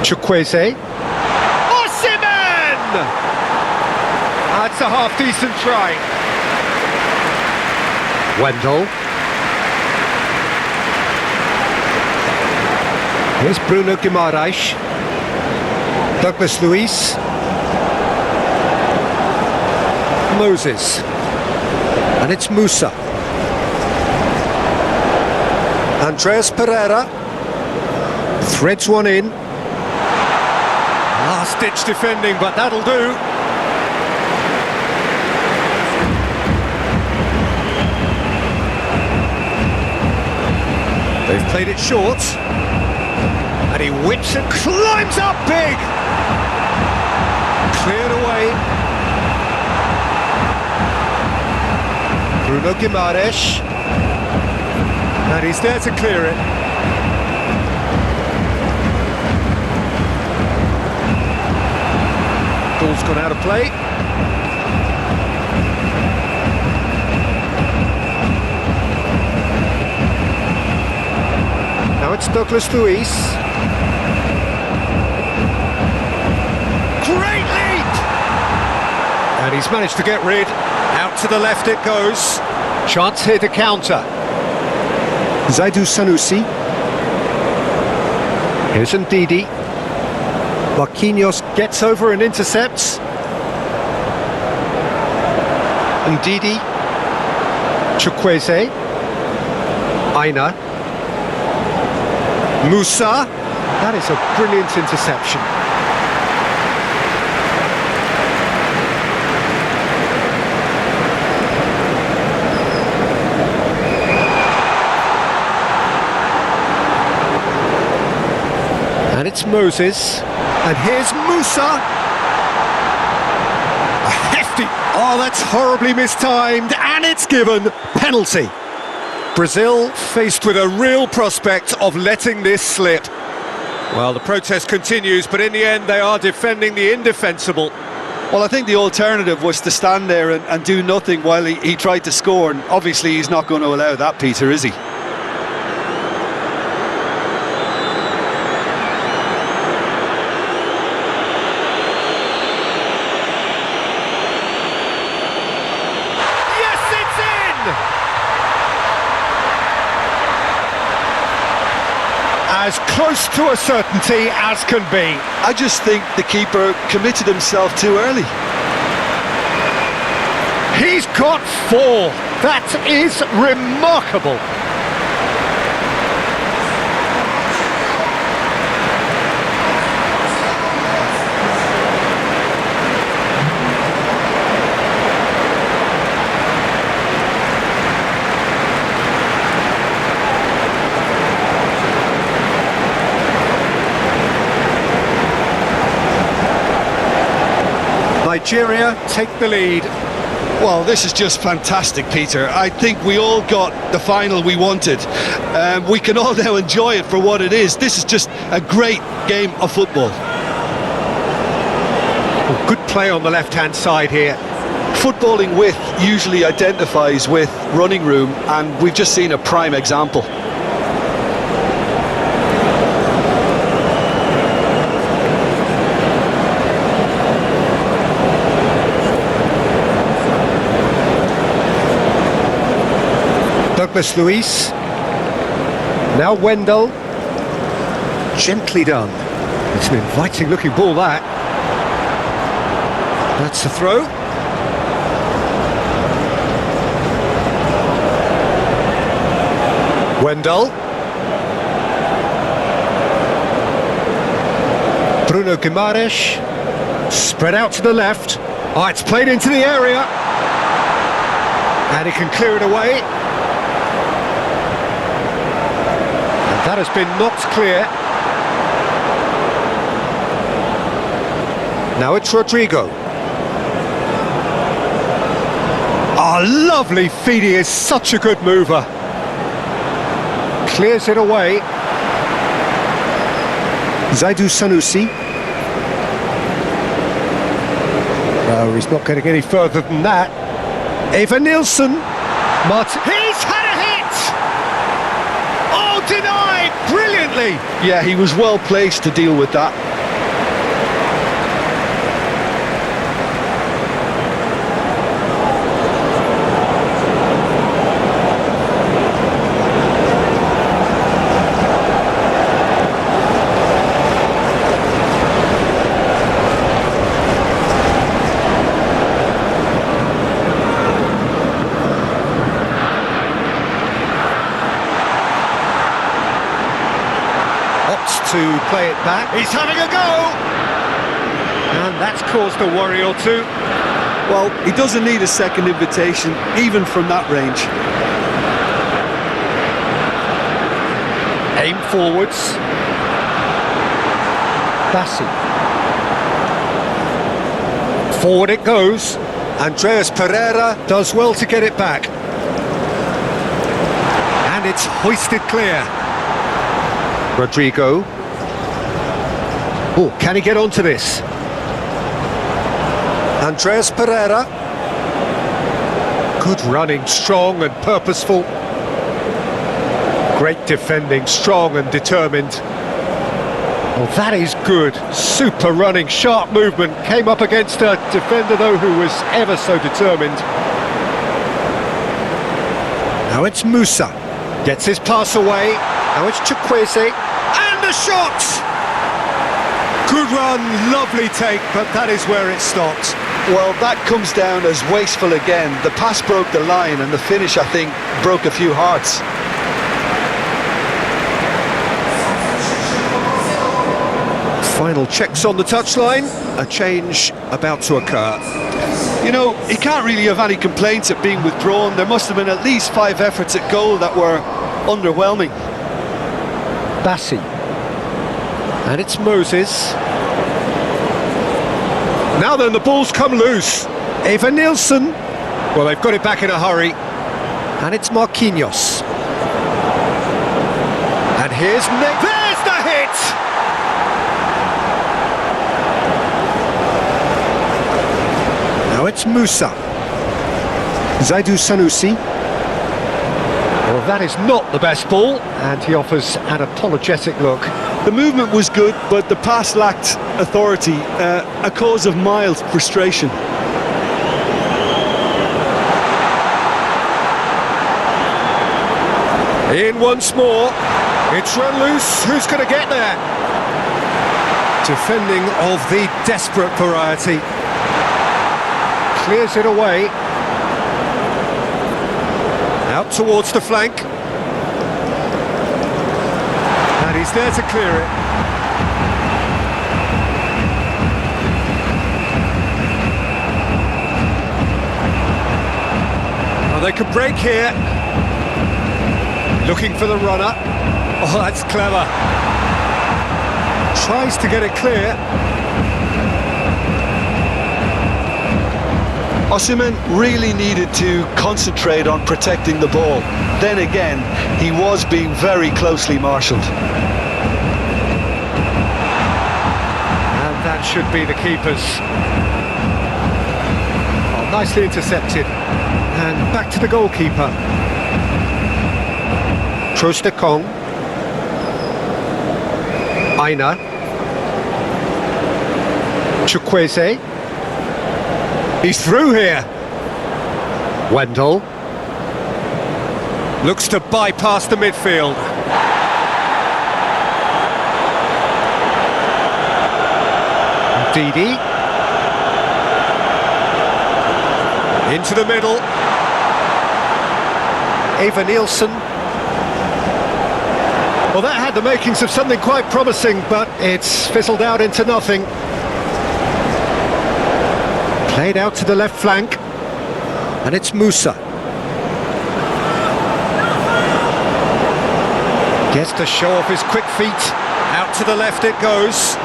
Chukwueze. Osimhen! That's a half-decent try. Wendell. Here's Bruno Guimaraes. Douglas Luiz. Moses. And it's Musa. Andreas Pereira. Threads one in. Last-ditch defending, but that'll do. They've played it short. And he whips and climbs up big! Cleared away. Bruno Guimaraes. And he's there to clear it. Ball's gone out of play. Now it's Douglas Luiz. Great leap! And he's managed to get rid. Out to the left it goes. Chance here to counter. Zaidu Sanusi. Here's Ndidi. Marquinhos gets over and intercepts. Ndidi. Chukwueze. Aina. Musa. That is a brilliant interception. And it's Moses. And here's Musa. A hefty... Oh, that's horribly mistimed. And it's given. Penalty. Brazil faced with a real prospect of letting this slip. Well, the protest continues, but in the end they are defending the indefensible. Well, I think the alternative was to stand there and do nothing while he tried to score, and obviously he's not going to allow that, Peter, is he? As close to a certainty as can be. I just think the keeper committed himself too early. He's got 4. That is remarkable. Nigeria take the lead. Well, this is just fantastic, Peter. I think we all got the final we wanted. We can all now enjoy it for what it is. This is just a great game of football. Well, good play on the left-hand side here. Footballing width usually identifies with running room, and we've just seen a prime example. Douglas Luiz. Now Wendell. Gently done. It's an inviting looking ball, that. That's a throw. Wendell. Bruno Guimaraes. Spread out to the left. Oh, it's played into the area. And he can clear it away. And that has been knocked clear. Now it's Rodrigo. Oh, lovely feed. He is such a good mover. Clears it away. Zaidu Sanusi. No, he's not getting any further than that. Eva Nilsson. He's had a hit! Oh, denied! Brilliantly! Yeah, he was well placed to deal with that. To play it back. He's having a go! And that's caused a worry or two. Well, he doesn't need a second invitation, even from that range. Aim forwards. Bassi. Forward it goes. Andreas Pereira does well to get it back. And it's hoisted clear. Rodrigo. Oh, can he get onto this? Andreas Pereira. Good running, strong and purposeful. Great defending, strong and determined. Oh, that is good. Super running, sharp movement. Came up against a defender, though, who was ever so determined. Now it's Musa. Gets his pass away. Now it's Chukwueze. And the shot! Good run, lovely take, but that is where it stopped. Well, that comes down as wasteful again. The pass broke the line and the finish, I think, broke a few hearts. Final checks on the touchline. A change about to occur. You know, he can't really have any complaints at being withdrawn. There must have been at least 5 efforts at goal that were underwhelming. Bassi. And it's Moses. Now then, the ball's come loose. Eva Nilsson. Well, they've got it back in a hurry. And it's Marquinhos. And here's Nick. There's the hit! Now it's Musa. Zaidu Sanusi. Well, that is not the best ball. And he offers an apologetic look. The movement was good, but the pass lacked authority, a cause of mild frustration. In once more, it's run loose, who's going to get there? Defending of the desperate variety. Clears it away. Out towards the flank. And he's there to clear it. Well, they could break here. Looking for the runner. Oh, that's clever. Tries to get it clear. Osimhen really needed to concentrate on protecting the ball. Then again, he was being very closely marshalled. And that should be the keeper's. Oh, nicely intercepted. And back to the goalkeeper. Trostekong. Aina. Chukwueze. He's through here. Wendell. Looks to bypass the midfield. Didi. Into the middle. Eva Nilsson. Well, that had the makings of something quite promising, but it's fizzled out into nothing. Played out to the left flank, and it's Musa. Gets to show off his quick feet. Out to the left it goes.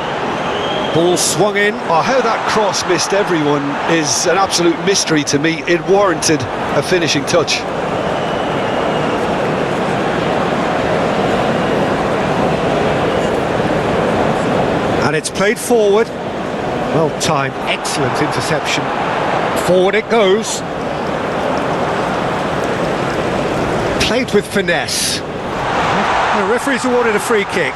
Ball swung in. Oh, how that cross missed everyone is an absolute mystery to me. It warranted a finishing touch. And it's played forward. Well timed, excellent interception. Forward it goes. Played with finesse. The referee's awarded a free kick.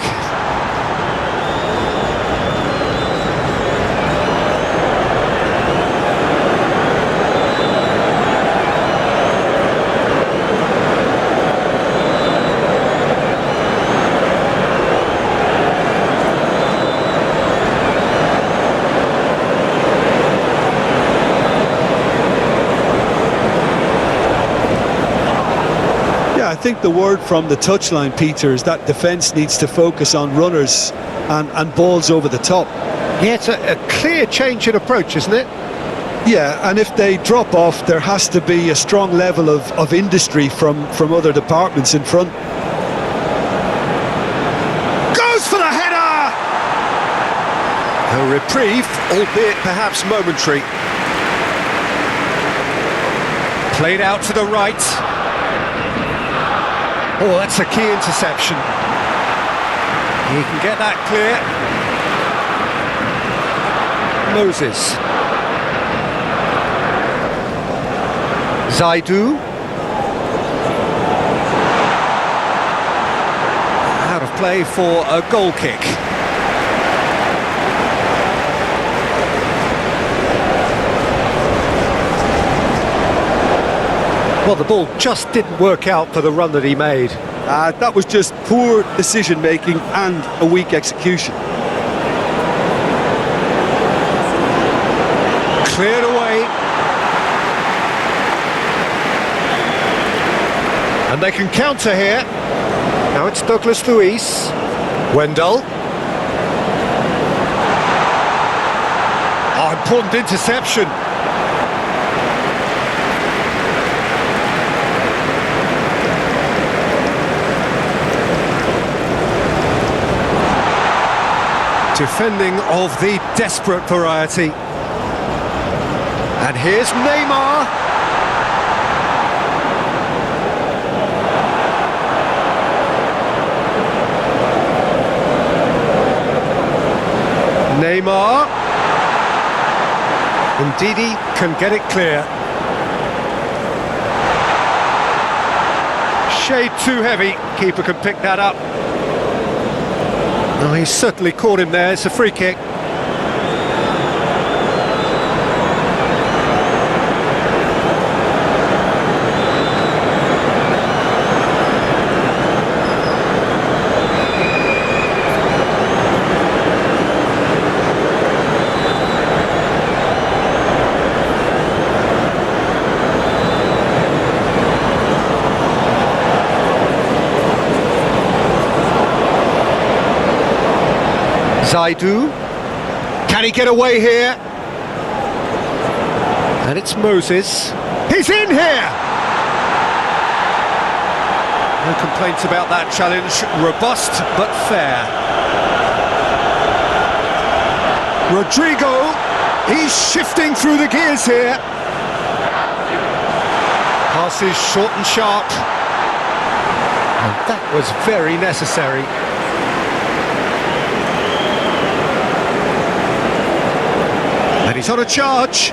I think the word from the touchline, Peter, is that defence needs to focus on runners and balls over the top. Yeah, it's a clear change in approach, isn't it? Yeah, and if they drop off, there has to be a strong level of industry from other departments in front. Goes for the header! A reprieve, albeit perhaps momentary. Played out to the right. Oh, that's a key interception. He can get that clear. Moses. Zaidu. Out of play for a goal kick. Well, the ball just didn't work out for the run that he made. That was just poor decision-making and a weak execution. Cleared away. And they can counter here. Now it's Douglas Luiz. Wendell. Oh, important interception. Defending of the desperate variety. And here's Neymar. Neymar. And Didi can get it clear. Shade too heavy. Keeper can pick that up. Oh, he's certainly caught him there. It's a free kick. Zaidu, can he get away here? And it's Moses. He's in here! No complaints about that challenge. Robust but fair. Rodrigo, he's shifting through the gears here. Passes short and sharp. And that was very necessary. And he's on a charge.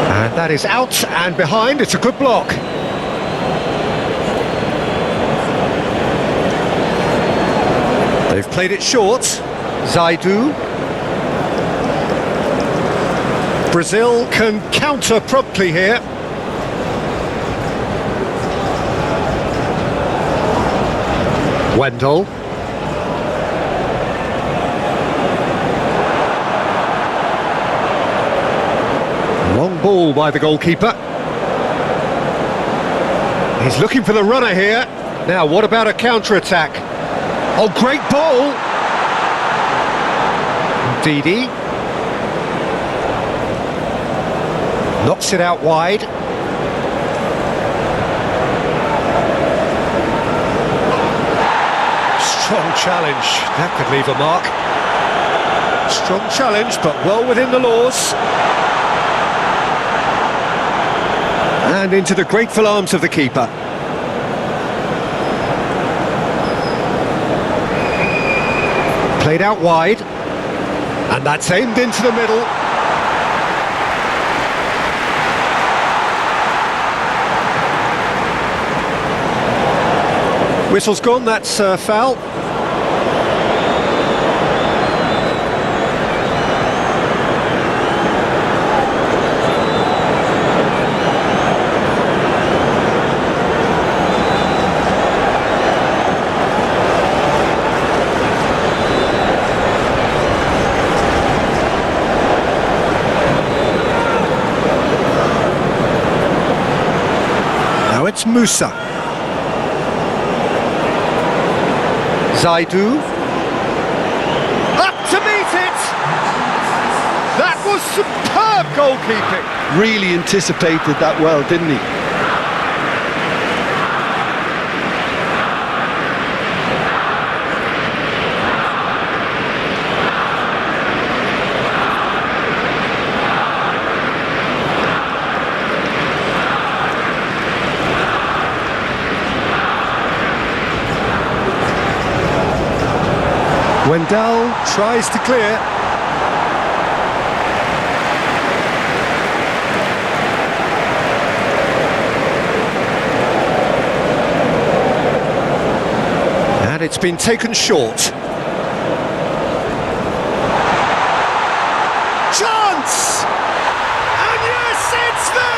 And that is out and behind. It's a good block. They've played it short. Zaidu. Brazil can counter promptly here. Wendell. Long ball by the goalkeeper. He's looking for the runner here. Now, what about a counter-attack? Oh, great ball! Didi. Knocks it out wide. Strong challenge. That could leave a mark. Strong challenge, but well within the laws. And into the grateful arms of the keeper. Played out wide. And that's aimed into the middle. Whistle's gone, that's foul. Now it's Musa. Zaidu. Up to meet it! That was superb goalkeeping. Really anticipated that well, didn't he? Wendell tries to clear. And it's been taken short. Chance! And yes, it's there!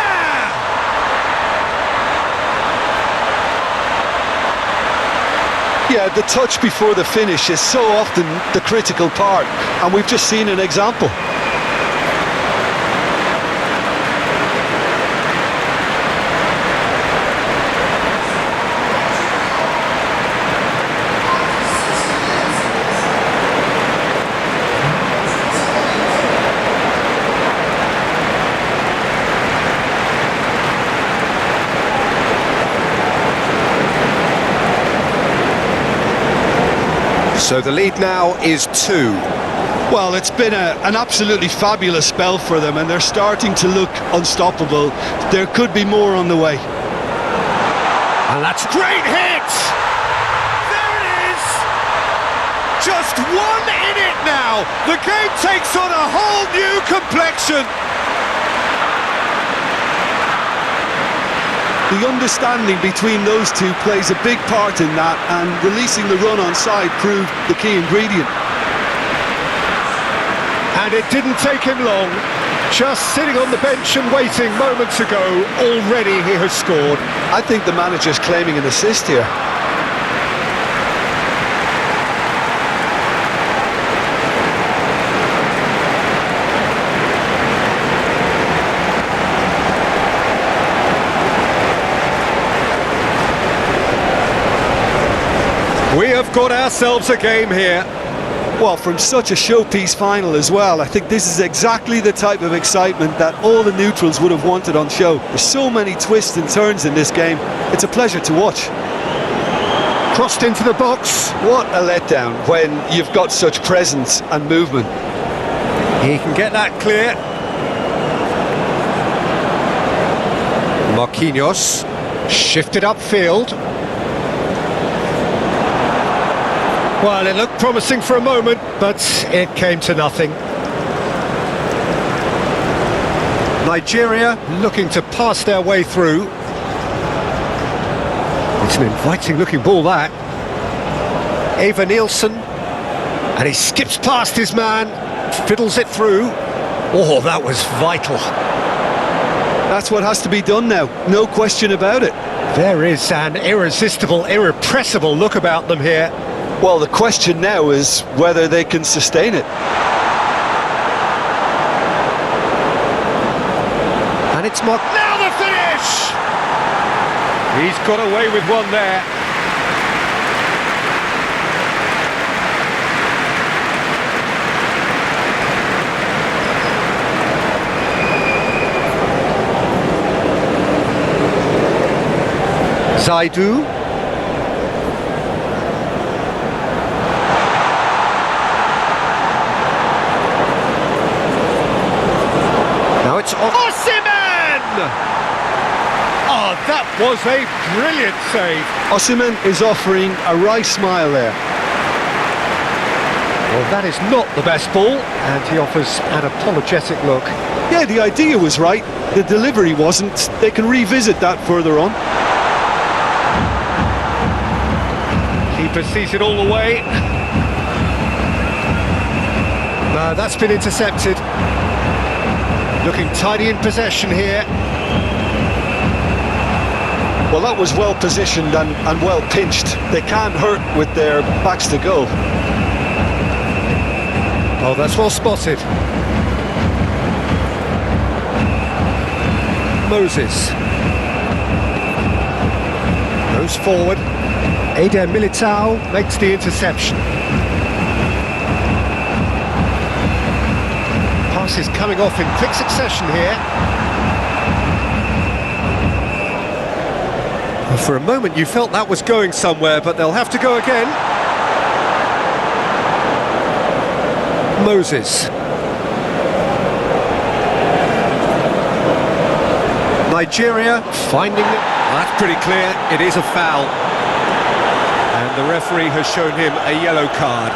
Yeah, the touch before the finish is so often the critical part, and we've just seen an example. So the lead now is 2. Well, it's been an absolutely fabulous spell for them, and they're starting to look unstoppable. There could be more on the way. And that's a great hit! There it is! Just one in it now! The game takes on a whole new complexion! The understanding between those two plays a big part in that, and releasing the run on side proved the key ingredient. And it didn't take him long. Just sitting on the bench and waiting moments ago, already he has scored. I think the manager's claiming an assist here. We have got ourselves a game here. Well, from such a showpiece final as well, I think this is exactly the type of excitement that all the neutrals would have wanted on show. There's so many twists and turns in this game. It's a pleasure to watch. Crossed into the box. What a letdown when you've got such presence and movement. He can get that clear. Marquinhos shifted upfield. Well, it looked promising for a moment, but it came to nothing. Nigeria looking to pass their way through. It's an inviting looking ball, that. Ava Nielsen, and he skips past his man, fiddles it through. Oh, that was vital. That's what has to be done now, no question about it. There is an irresistible, irrepressible look about them here. Well, the question now is whether they can sustain it. And it's Mark. Now the finish! He's got away with one there. Zaidu. Now it's Osimhen! Oh, that was a brilliant save. Osimhen is offering a wry smile there. Well, that is not the best ball, and he offers an apologetic look. Yeah, the idea was right, the delivery wasn't. They can revisit that further on. Keeper sees it all the way. No, that's been intercepted. Looking tidy in possession here. Well, that was well positioned and well pinched. They can't hurt with their backs to goal. Oh, that's well spotted. Moses. Goes forward. Eder Militao makes the interception. Passes coming off in quick succession here. Well, for a moment you felt that was going somewhere, but they'll have to go again. Moses. Nigeria finding it. That's pretty clear, it is a foul. And the referee has shown him a yellow card.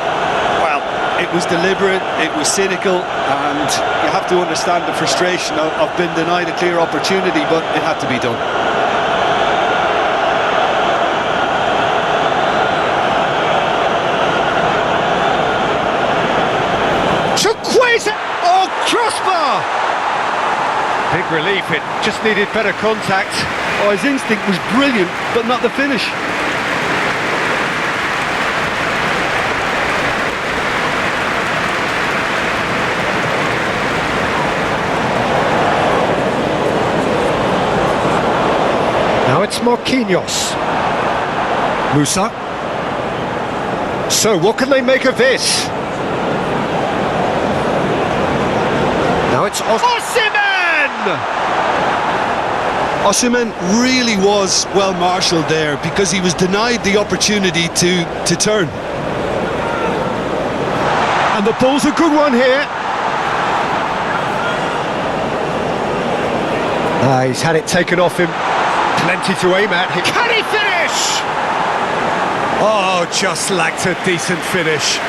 Well, it was deliberate, it was cynical, and you have to understand the frustration of being denied a clear opportunity, but it had to be done. Chukwueze! Oh, crossbar! Big relief, it just needed better contact. Oh, his instinct was brilliant, but not the finish. Now it's Marquinhos. Musa. So what can they make of this? Now it's Osimhen! Osimhen really was well marshalled there because he was denied the opportunity to turn. And the ball's a good one here. He's had it taken off him. Plenty to aim at. Can he finish? Oh, just lacked a decent finish.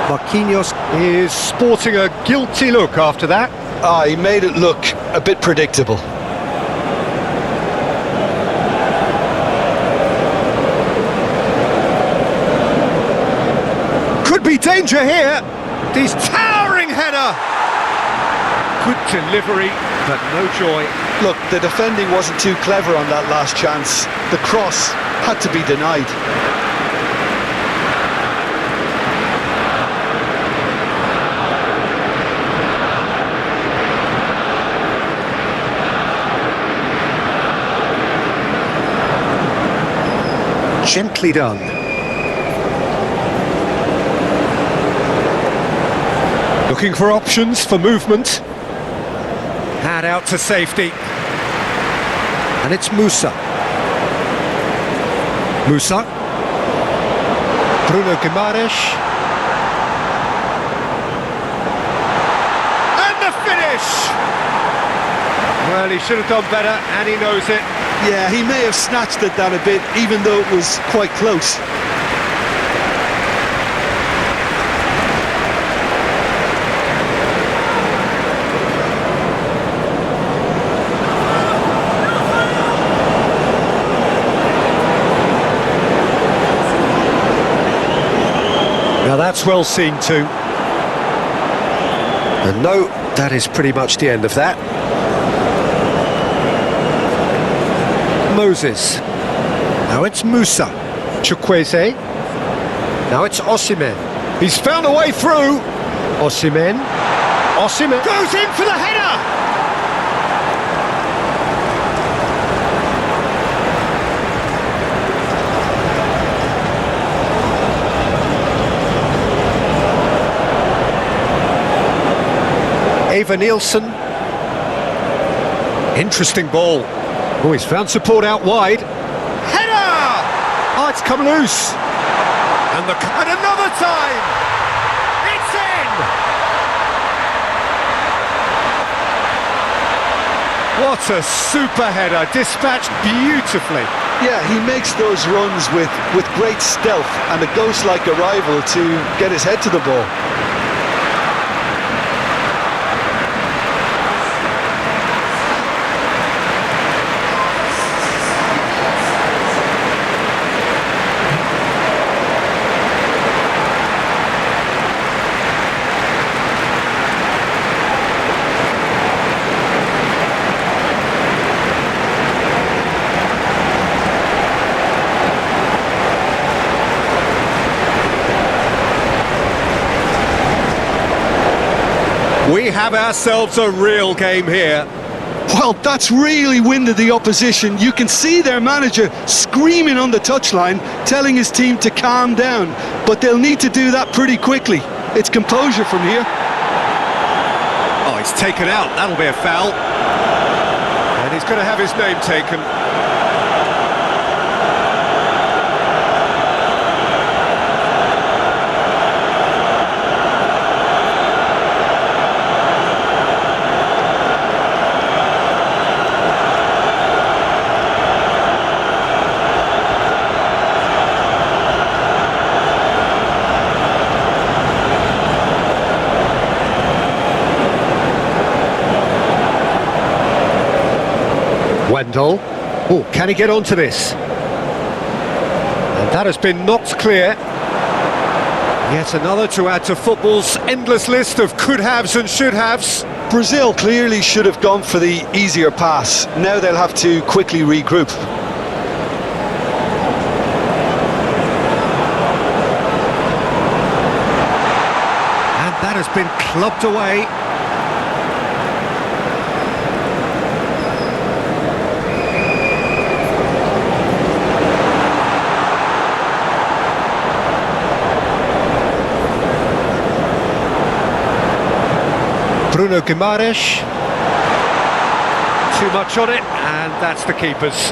Marquinhos is sporting a guilty look after that. He made it look a bit predictable. Could be danger here. He's towering header. Good delivery, but no joy. Look, the defending wasn't too clever on that last chance. The cross had to be denied. Gently done. Looking for options for movement. Hand out to safety. And it's Musa. Musa. Bruno Guimaraes. And the finish! Well, he should have done better, and he knows it. Yeah, he may have snatched at that a bit, even though it was quite close. Now that's well seen too. And no, that is pretty much the end of that. Moses. Now it's Musa. Chukwueze. Now it's Osimhen. He's found a way through. Osimhen. Osimhen Goes in for the header. Ava Nielsen. Interesting ball. Oh, he's found support out wide. Header! Oh, it's come loose. And another time. It's in. What a super header, dispatched beautifully. Yeah, he makes those runs with great stealth and a ghost-like arrival to get his head to the ball. We have ourselves a real game here. Well, that's really winded the opposition. You can see their manager screaming on the touchline, telling his team to calm down. But they'll need to do that pretty quickly. It's composure from here. Oh, he's taken out. That'll be a foul. And he's going to have his name taken. Wendell. Oh, can he get onto this? And that has been knocked clear. Yet another to add to football's endless list of could-haves and should-haves. Brazil clearly should have gone for the easier pass. Now they'll have to quickly regroup. And that has been clubbed away. Bruno Guimaraes. Too much on it, and that's the keeper's.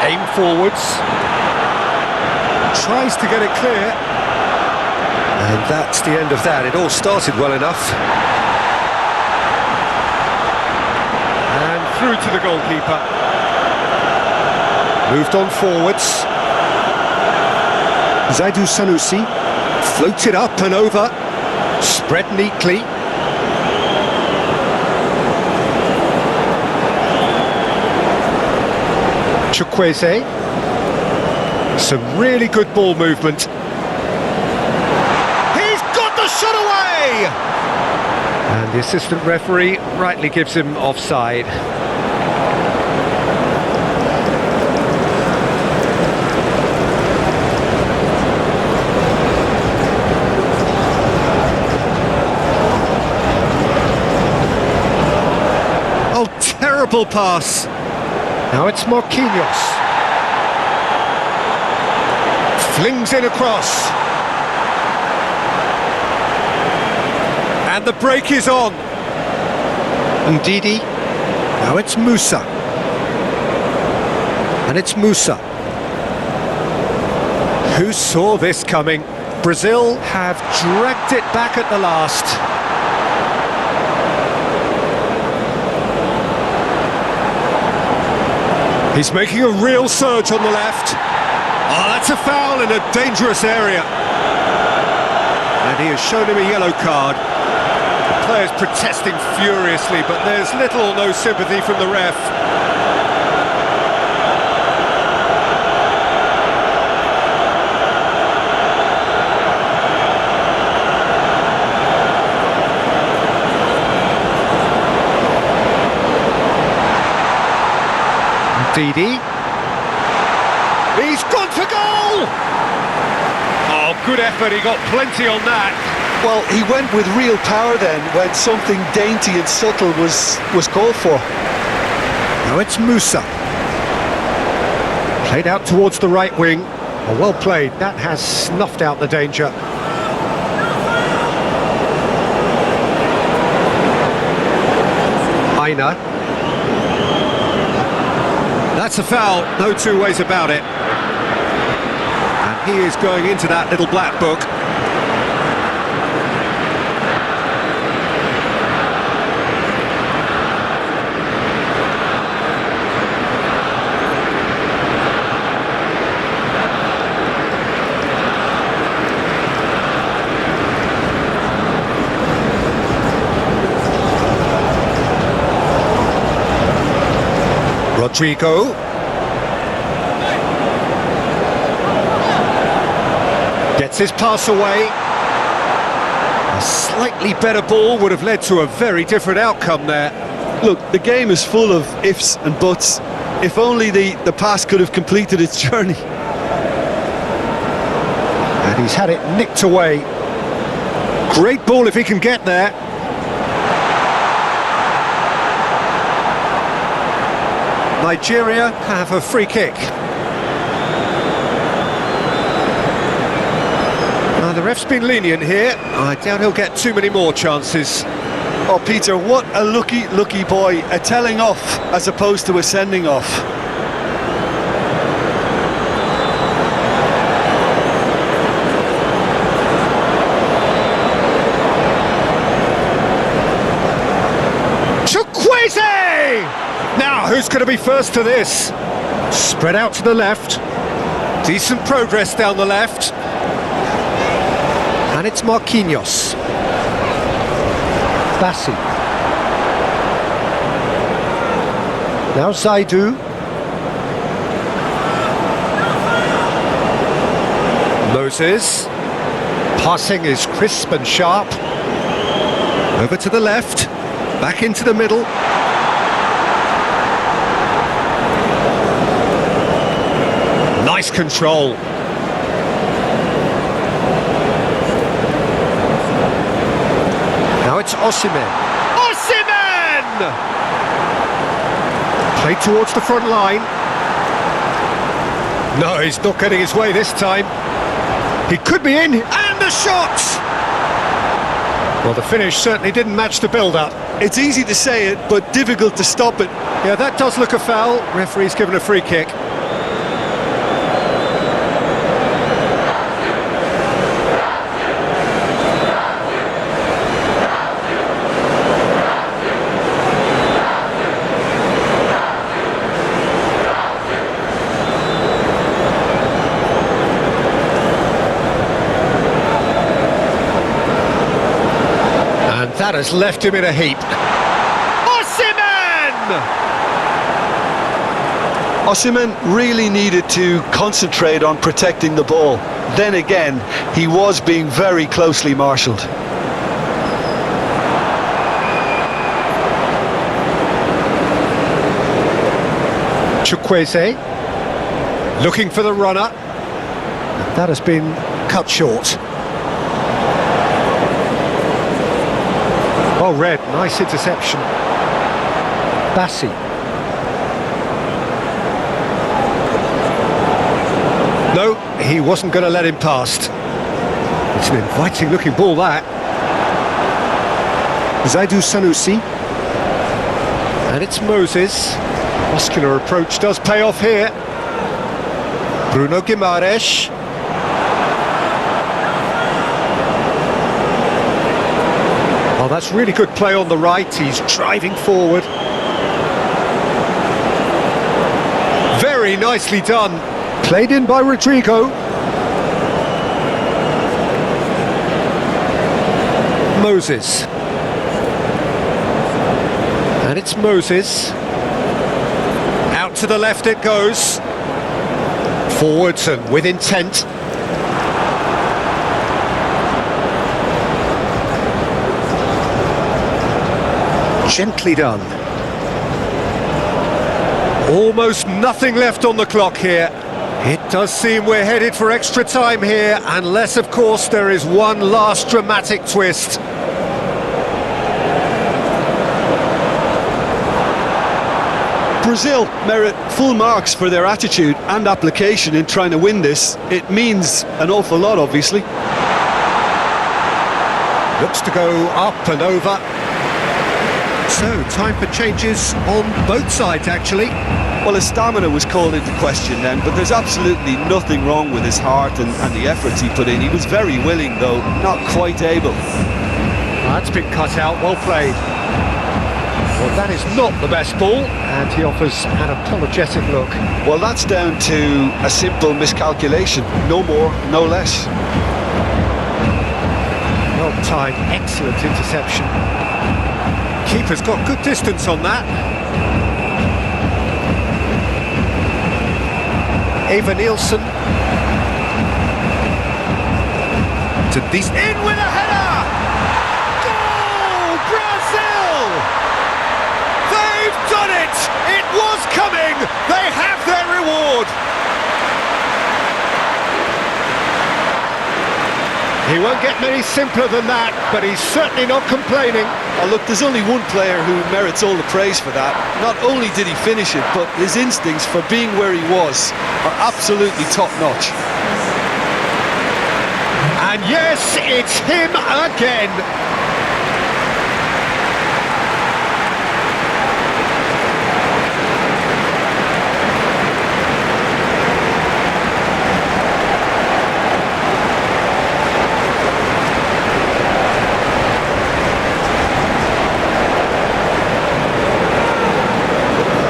Aim forwards. Tries to get it clear. And that's the end of that. It all started well enough. And through to the goalkeeper. Moved on forwards. Zaidu Sanusi. Floated up and over. Spread neatly. Chukwueze. Some really good ball movement. He's got the shot away! And the assistant referee rightly gives him offside. Oh, terrible pass. Now it's Marquinhos. Flings in across. And the break is on. Ndidi. Now it's Musa. And it's Musa. Who saw this coming? Brazil have dragged it back at the last. He's making a real surge on the left. Oh, that's a foul in a dangerous area. And he has shown him a yellow card. The player's protesting furiously, but there's little or no sympathy from the ref. Ndidi. He's gone for goal! Oh, good effort, he got plenty on that. Well, he went with real power then when something dainty and subtle was called for. Now it's Musa. Played out towards the right wing. Oh, well played, that has snuffed out the danger. Aina. That's a foul, no two ways about it. And he is going into that little black book. Rodrigo. Gets his pass away. A slightly better ball would have led to a very different outcome there. Look, the game is full of ifs and buts. If only the pass could have completed its journey. And he's had it nicked away. Great ball if he can get there. Nigeria have a free kick. The ref's been lenient here. I doubt he'll get too many more chances. Oh, Peter, what a lucky boy. A telling off as opposed to a sending off. Chukwueze! Now, who's going to be first to this? Spread out to the left. Decent progress down the left. And it's Marquinhos. Bassi. Now Zaidu. Moses. Passing is crisp and sharp. Over to the left. Back into the middle. Nice control. Now it's Osimhen. Osimhen! Played towards the front line. No, he's not getting his way this time. He could be in, and the shot! Well, the finish certainly didn't match the build-up. It's easy to say it, but difficult to stop it. Yeah, that does look a foul. Referee's given a free kick. That has left him in a heap. Osimhen really needed to concentrate on protecting the ball. Then again, he was being very closely marshalled. Chukwueze looking for the runner. That has been cut short. Oh, red, nice interception. Bassi. No, he wasn't going to let him past. It's an inviting looking ball, that. Zaidu Sanusi. And it's Moses. Muscular approach does pay off here. Bruno Guimaraes. Oh, that's really good play on the right. He's driving forward. Very nicely done. Played in by Rodrigo. Moses. And it's Moses. Out to the left it goes. Forwards and with intent. Gently done. Almost nothing left on the clock here. It does seem we're headed for extra time here, unless, of course, there is one last dramatic twist. Brazil merit full marks for their attitude and application in trying to win this. It means an awful lot, obviously. Looks to go up and over. So, time for changes on both sides, actually. Well, his stamina was called into question then, but there's absolutely nothing wrong with his heart and the efforts he put in. He was very willing, though, not quite able. That's been cut out, well played. Well, that is not the best ball, and he offers an apologetic look. Well, that's down to a simple miscalculation. No more, no less. Well timed, excellent interception. Keeper's got good distance on that. Eva Nielsen. To these in with a header! Goal! Brazil! They've done it! It was coming! They have their reward! He won't get many simpler than that, but he's certainly not complaining. Oh, look, there's only one player who merits all the praise for that. Not only did he finish it, but his instincts for being where he was are absolutely top-notch. And yes, it's him again.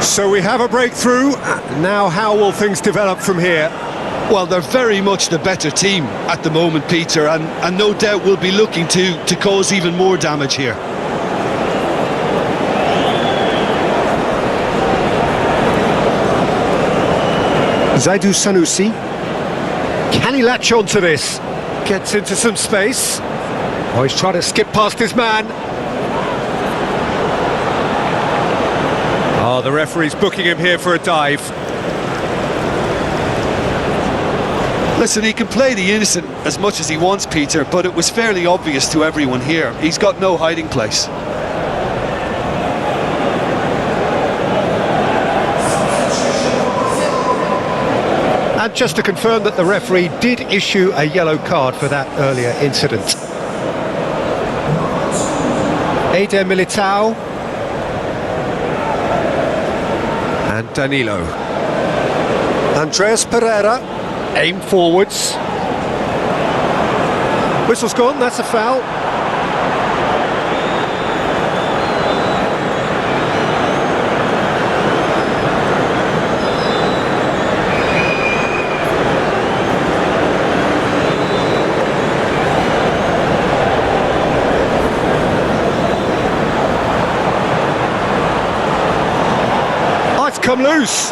So we have a breakthrough. Now how will things develop from here? Well, they're very much the better team at the moment, Peter, and no doubt will be looking to cause even more damage here. Zaidu Sanusi. Can he latch on to this? Gets into some space. Oh, he's trying to skip past his man. Oh, the referee's booking him here for a dive. Listen, he can play the innocent as much as he wants, Peter, but it was fairly obvious to everyone here. He's got no hiding place. And just to confirm that the referee did issue a yellow card for that earlier incident. Eder Militao. And Danilo. Andreas Pereira, aim forwards. Whistle's gone, that's a foul. Oh, it's come loose.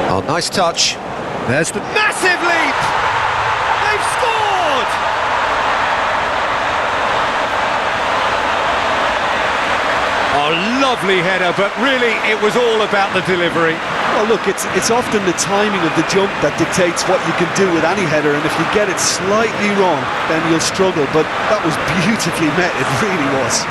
Oh, nice touch. There's the massive leap! They've scored! Oh, lovely header, but really it was all about the delivery. Well, look, it's often the timing of the jump that dictates what you can do with any header, and if you get it slightly wrong, then you'll struggle. But that was beautifully met, it really was.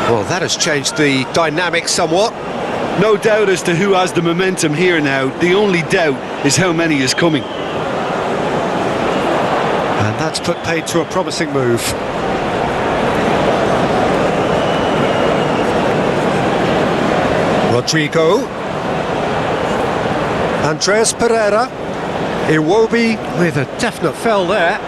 Well, that has changed the dynamic somewhat. No doubt as to who has the momentum here now. The only doubt is how many is coming. And that's put paid to a promising move. Rodrigo. Andreas Pereira. Iwobi with a definite fell there.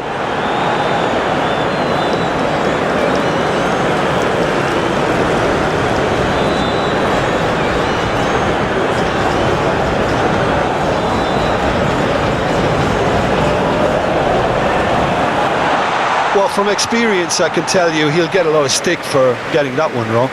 Well, from experience, I can tell you he'll get a lot of stick for getting that one wrong.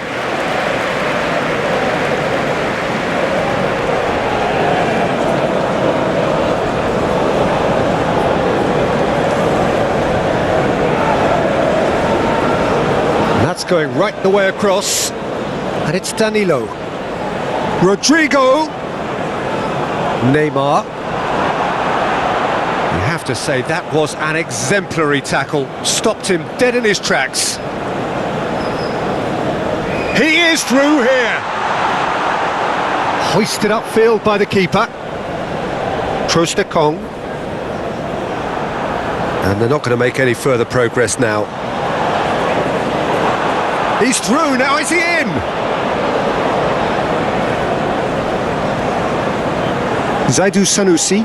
That's going right the way across. And it's Danilo. Rodrigo. Neymar. You have to say that was an exemplary tackle. Stopped him dead in his tracks. He is through here. Hoisted upfield by the keeper. Trostekong. And they're not going to make any further progress now. He's through, now is he in? Zaidu Sanusi.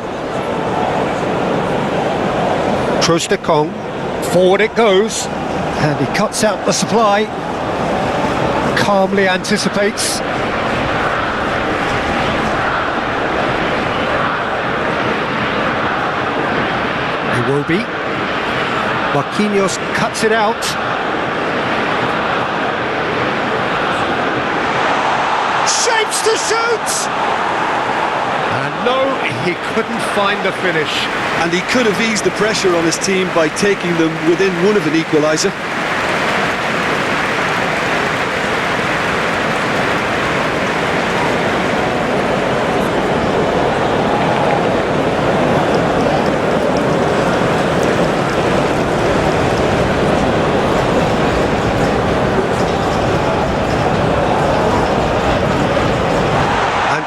Trostekong. Forward it goes. And he cuts out the supply. Calmly anticipates. Iwobi. Marquinhos cuts it out. Shapes to shoot! And no, he couldn't find the finish. And he could have eased the pressure on his team by taking them within one of an equaliser.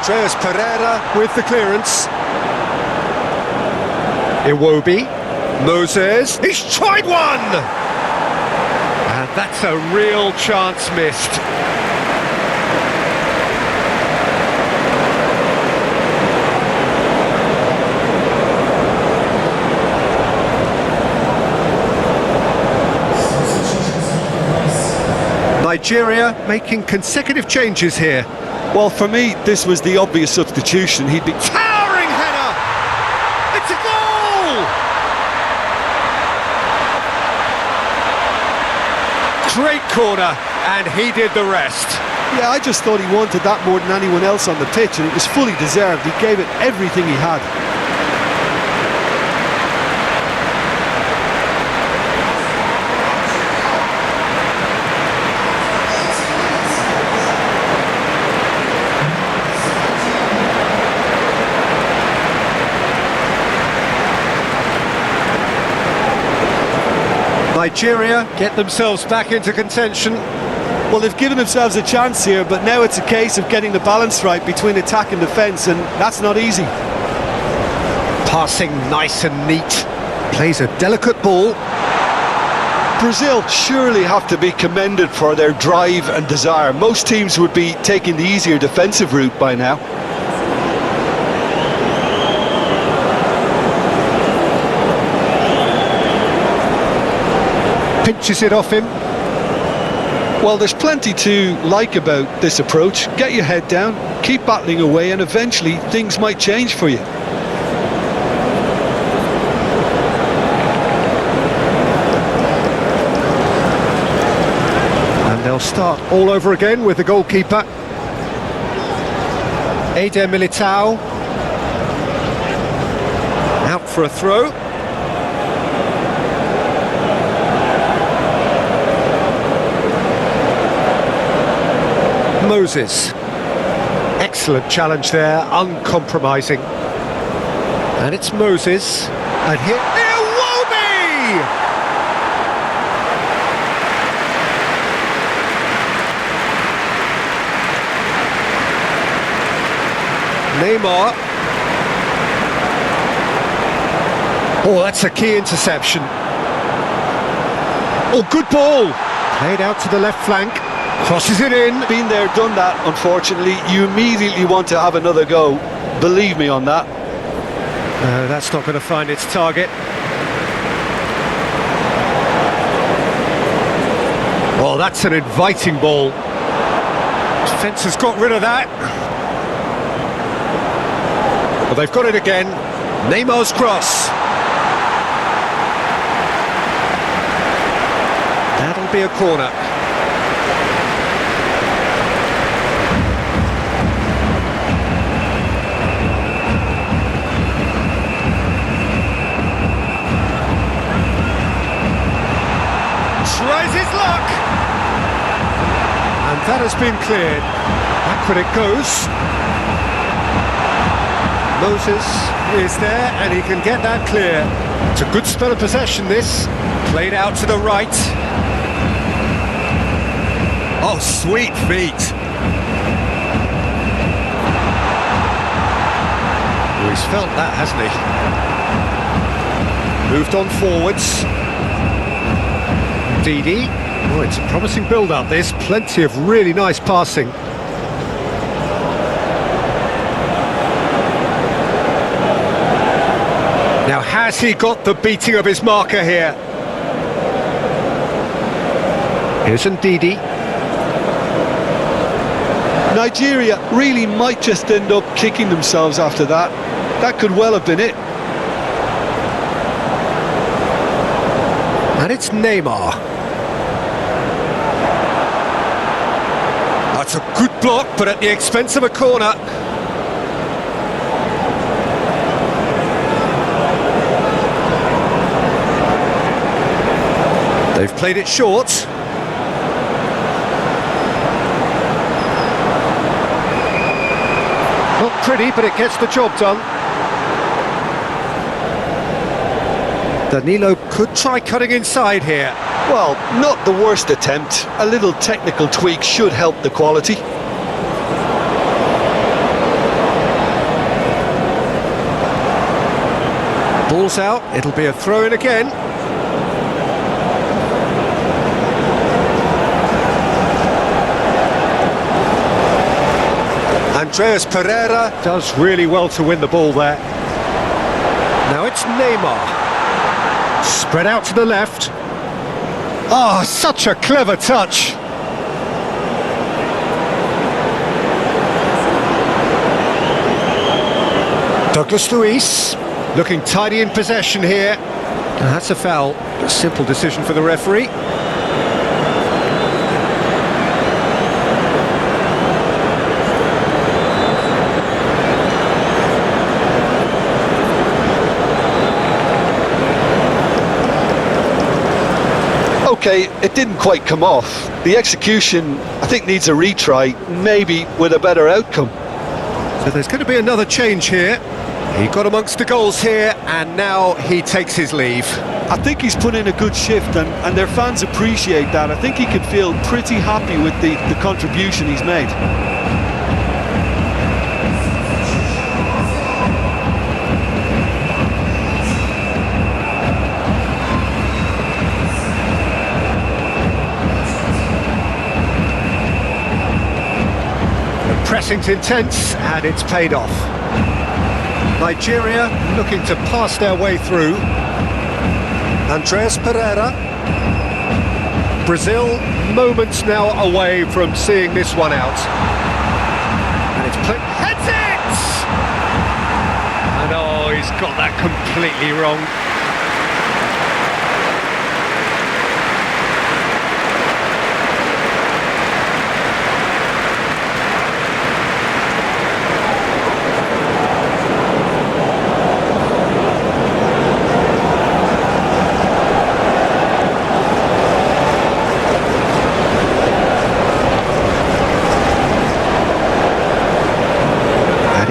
Andreas Pereira with the clearance. Iwobi. Moses. He's tried one! And that's a real chance missed. Nigeria making consecutive changes here. Well, for me, this was the obvious substitution. He'd be... Towering header! It's a goal! Great corner, and he did the rest. Yeah, I just thought he wanted that more than anyone else on the pitch, and it was fully deserved. He gave it everything he had. Nigeria get themselves back into contention. Well, they've given themselves a chance here, but now it's a case of getting the balance right between attack and defence, and that's not easy. Passing nice and neat. Plays a delicate ball. Brazil surely have to be commended for their drive and desire. Most teams would be taking the easier defensive route by now. Pinches it off him. Well, there's plenty to like about this approach. Get your head down, keep battling away, and eventually things might change for you. And they'll start all over again with the goalkeeper. Eder Militao. Out for a throw. Moses. Excellent challenge there, uncompromising. And it's Moses. And here, Iwobi! Neymar. Oh, that's a key interception. Oh, good ball. Played out to the left flank. Crosses it in. Been there, done that, unfortunately. You immediately want to have another go. Believe me on that. No, that's not going to find its target. Oh, that's an inviting ball. Defence has got rid of that. Well, they've got it again. Neymar's cross. be a corner. Tries his luck! And that has been cleared. Back when it goes. Moses is there and he can get that clear. It's a good spell of possession, this. Played out to the right. Oh, sweet feet. Oh, he's felt that, hasn't he? Moved on forwards. Didi. Oh, it's a promising build-up, this. Plenty of really nice passing. Now, has he got the beating of his marker here? Here's Ndidi. Nigeria really might just end up kicking themselves after that. That could well have been it. And it's Neymar. That's a good block, but at the expense of a corner. They've played it short. Not pretty, but it gets the job done. Danilo could try cutting inside here. Well, not the worst attempt. A little technical tweak should help the quality. Ball's out, it'll be a throw-in again. Andreas Pereira does really well to win the ball there. Now it's Neymar. Spread out to the left. Oh, such a clever touch. Douglas Luiz, looking tidy in possession here. That's a foul. A simple decision for the referee. Okay, it didn't quite come off. The execution, I think, needs a retry, maybe with a better outcome. So there's going to be another change here. He got amongst the goals here, and now he takes his leave. I think he's put in a good shift, and their fans appreciate that. I think he could feel pretty happy with the contribution he's made. Pressing's intense, and it's paid off. Nigeria looking to pass their way through. Andreas Pereira. Brazil moments now away from seeing this one out. And it's played. Heads it! And oh, he's got that completely wrong.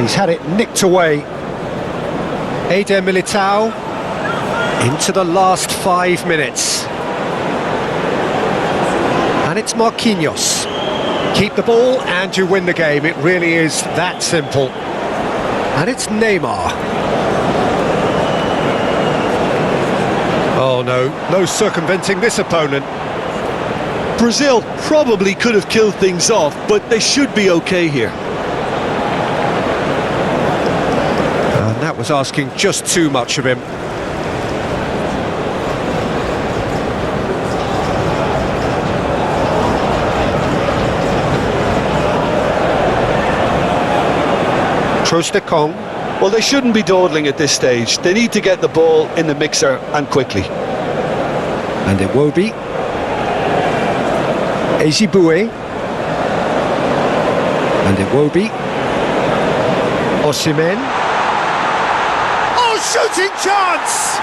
He's had it nicked away. Eder Militao into the last 5 minutes. And it's Marquinhos. Keep the ball and you win the game. It really is that simple. And it's Neymar. Oh no, no circumventing this opponent. Brazil probably could have killed things off, but they should be okay here. That was asking just too much of him. Trostekong. Well, they shouldn't be dawdling at this stage. They need to get the ball in the mixer and quickly. And Iwobi. Ejibue. And Iwobi. Osimhen. Oh, shooting chance!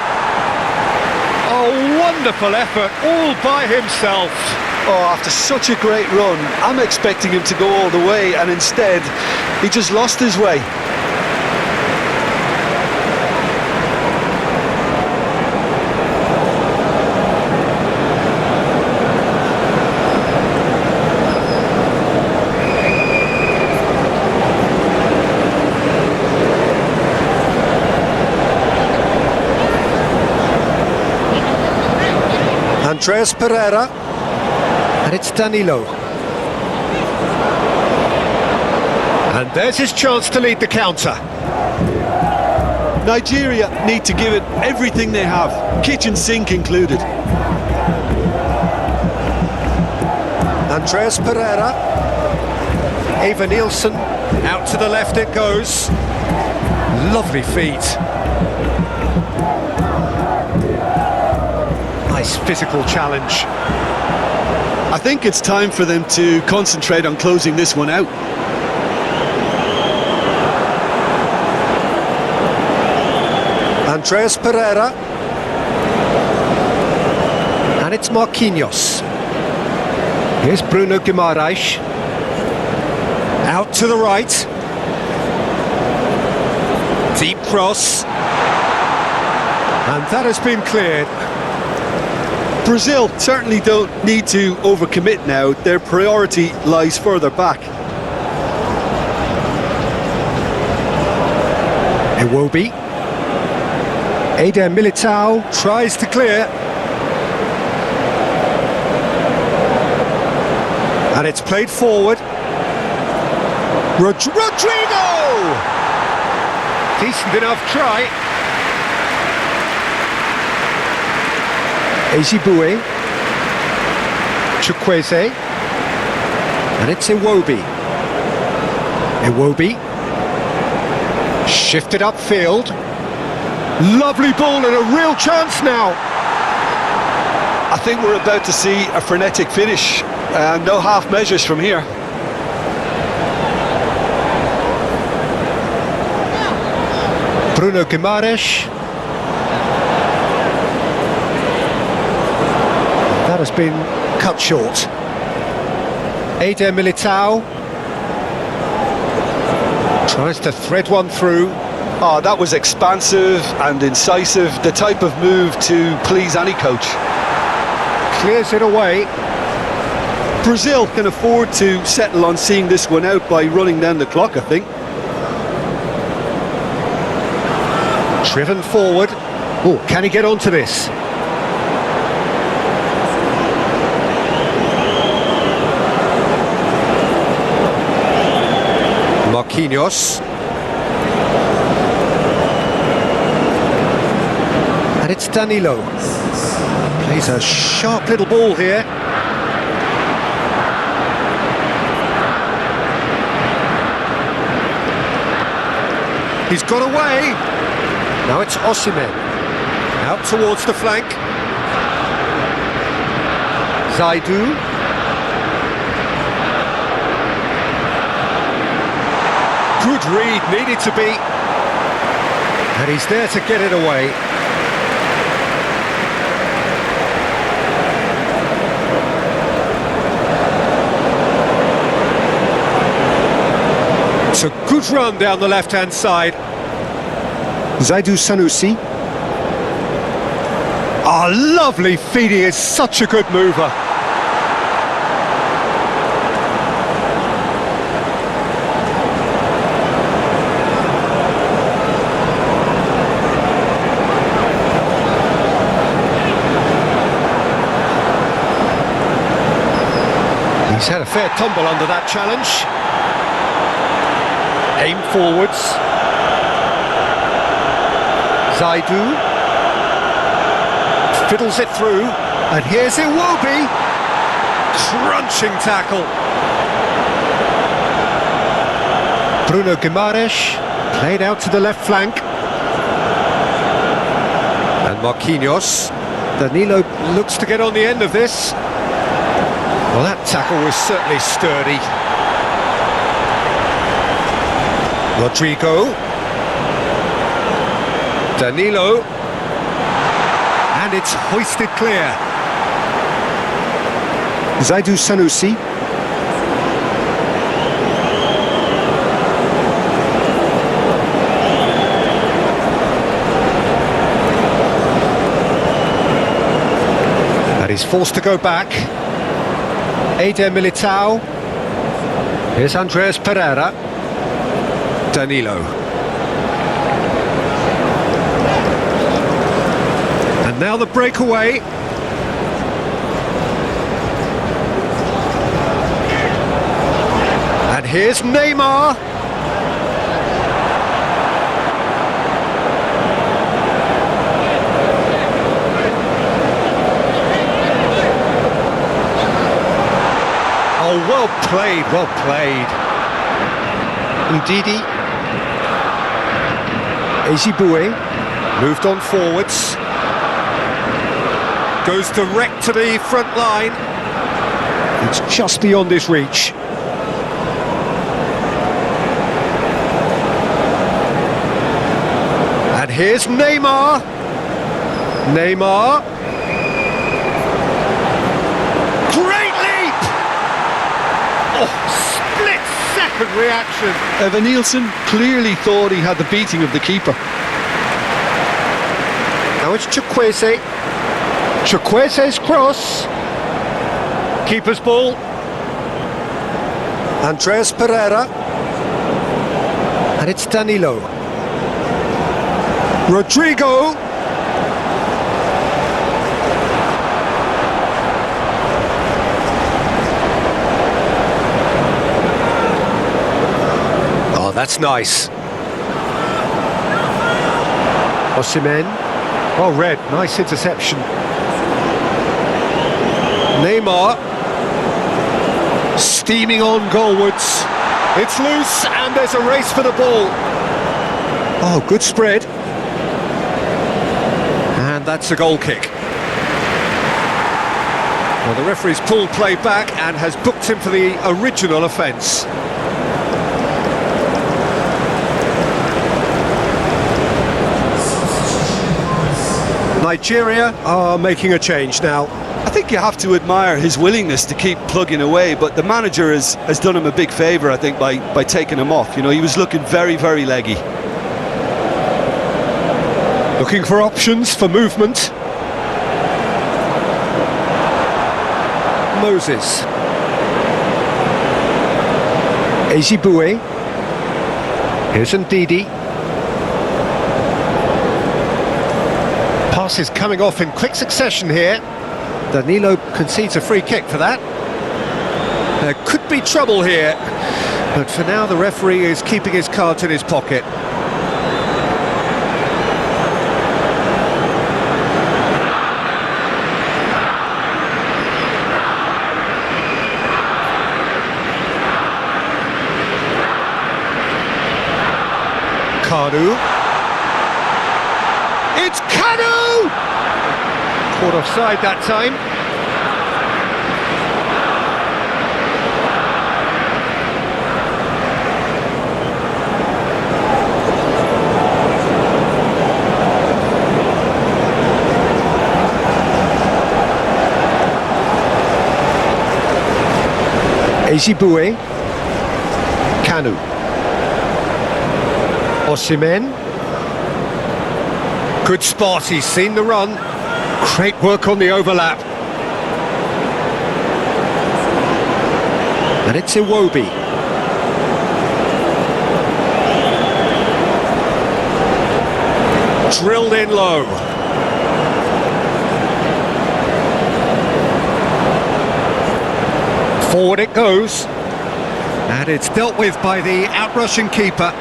Oh, wonderful effort, all by himself. Oh, after such a great run, I'm expecting him to go all the way, and instead, he just lost his way. Andreas Pereira, and it's Danilo. And there's his chance to lead the counter. Nigeria need to give it everything they have, kitchen sink included. Andreas Pereira. Eva Nielsen, out to the left it goes. Lovely feet. Nice physical challenge. I think it's time for them to concentrate on closing this one out. Andreas Pereira. And it's Marquinhos. Here's Bruno Guimaraes. Out to the right. Deep cross. And that has been cleared. Brazil certainly don't need to overcommit now. Their priority lies further back. Iwobi. Eder Militao tries to clear. And it's played forward. Rodrigo! Decent enough try. Ejibue. Chukwueze. And it's Iwobi. Iwobi. Shifted upfield. Lovely ball and a real chance now. I think we're about to see a frenetic finish. No half measures from here. Bruno Guimaraes. That has been cut short. Eder Militao tries to thread one through. Oh, that was expansive and incisive, the type of move to please any coach. Clears it away. Brazil can afford to settle on seeing this one out by running down the clock, I think. Driven forward. Oh, can he get onto this? Marquinhos. And it's Danilo. Plays a sharp little ball here. He's got away. Now it's Osimhen. Out towards the flank. Zaidu. Good read, needed to be. And he's there to get it away. It's a good run down the left-hand side. Zaidu Sanusi. Ah, lovely feed, he is such a good mover. He's had a fair tumble under that challenge. Aim forwards. Zaidu fiddles it through, and here's Iwobi. Crunching tackle. Bruno Guimaraes played out to the left flank. And Marquinhos. Danilo looks to get on the end of this. Well, that tackle was certainly sturdy. Rodrigo. Danilo. And it's hoisted clear. Zaidu Sanusi. And he's forced to go back. Eder Militao. Here's Andreas Pereira. Danilo. And now the breakaway. And here's Neymar. Oh, well played, well played. Ndidi. Ezibue. Moved on forwards. Goes direct to the front line. It's just beyond his reach. And here's Neymar. Neymar. Great leap! Oh, split-second reaction. Evan Nielsen clearly thought he had the beating of the keeper. Now it's Chukwueze. Chukwueze's cross. Keeper's ball. Andreas Pereira. And it's Danilo. Rodrigo. Oh, that's nice. Osimhen. Oh, red. Nice interception. Neymar. Steaming on goalwards. It's loose and there's a race for the ball. Oh, good spread. And that's a goal kick. Well, the referee's pulled play back and has booked him for the original offence. Nigeria are making a change now. I think you have to admire his willingness to keep plugging away, but the manager has done him a big favour, I think, by taking him off. You know, he was looking very, very leggy. Looking for options for movement. Moses. Ezibue. Here's Ndidi. Passes coming off in quick succession here. Danilo concedes a free kick for that. There could be trouble here, but for now the referee is keeping his cards in his pocket. Kanu. It's Kanu! Caught offside that time. Ezibue. Kanu. Osimhen. Good spot, he's seen the run. Great work on the overlap. And it's Iwobi. Drilled in low. Forward it goes. And it's dealt with by the outrushing keeper.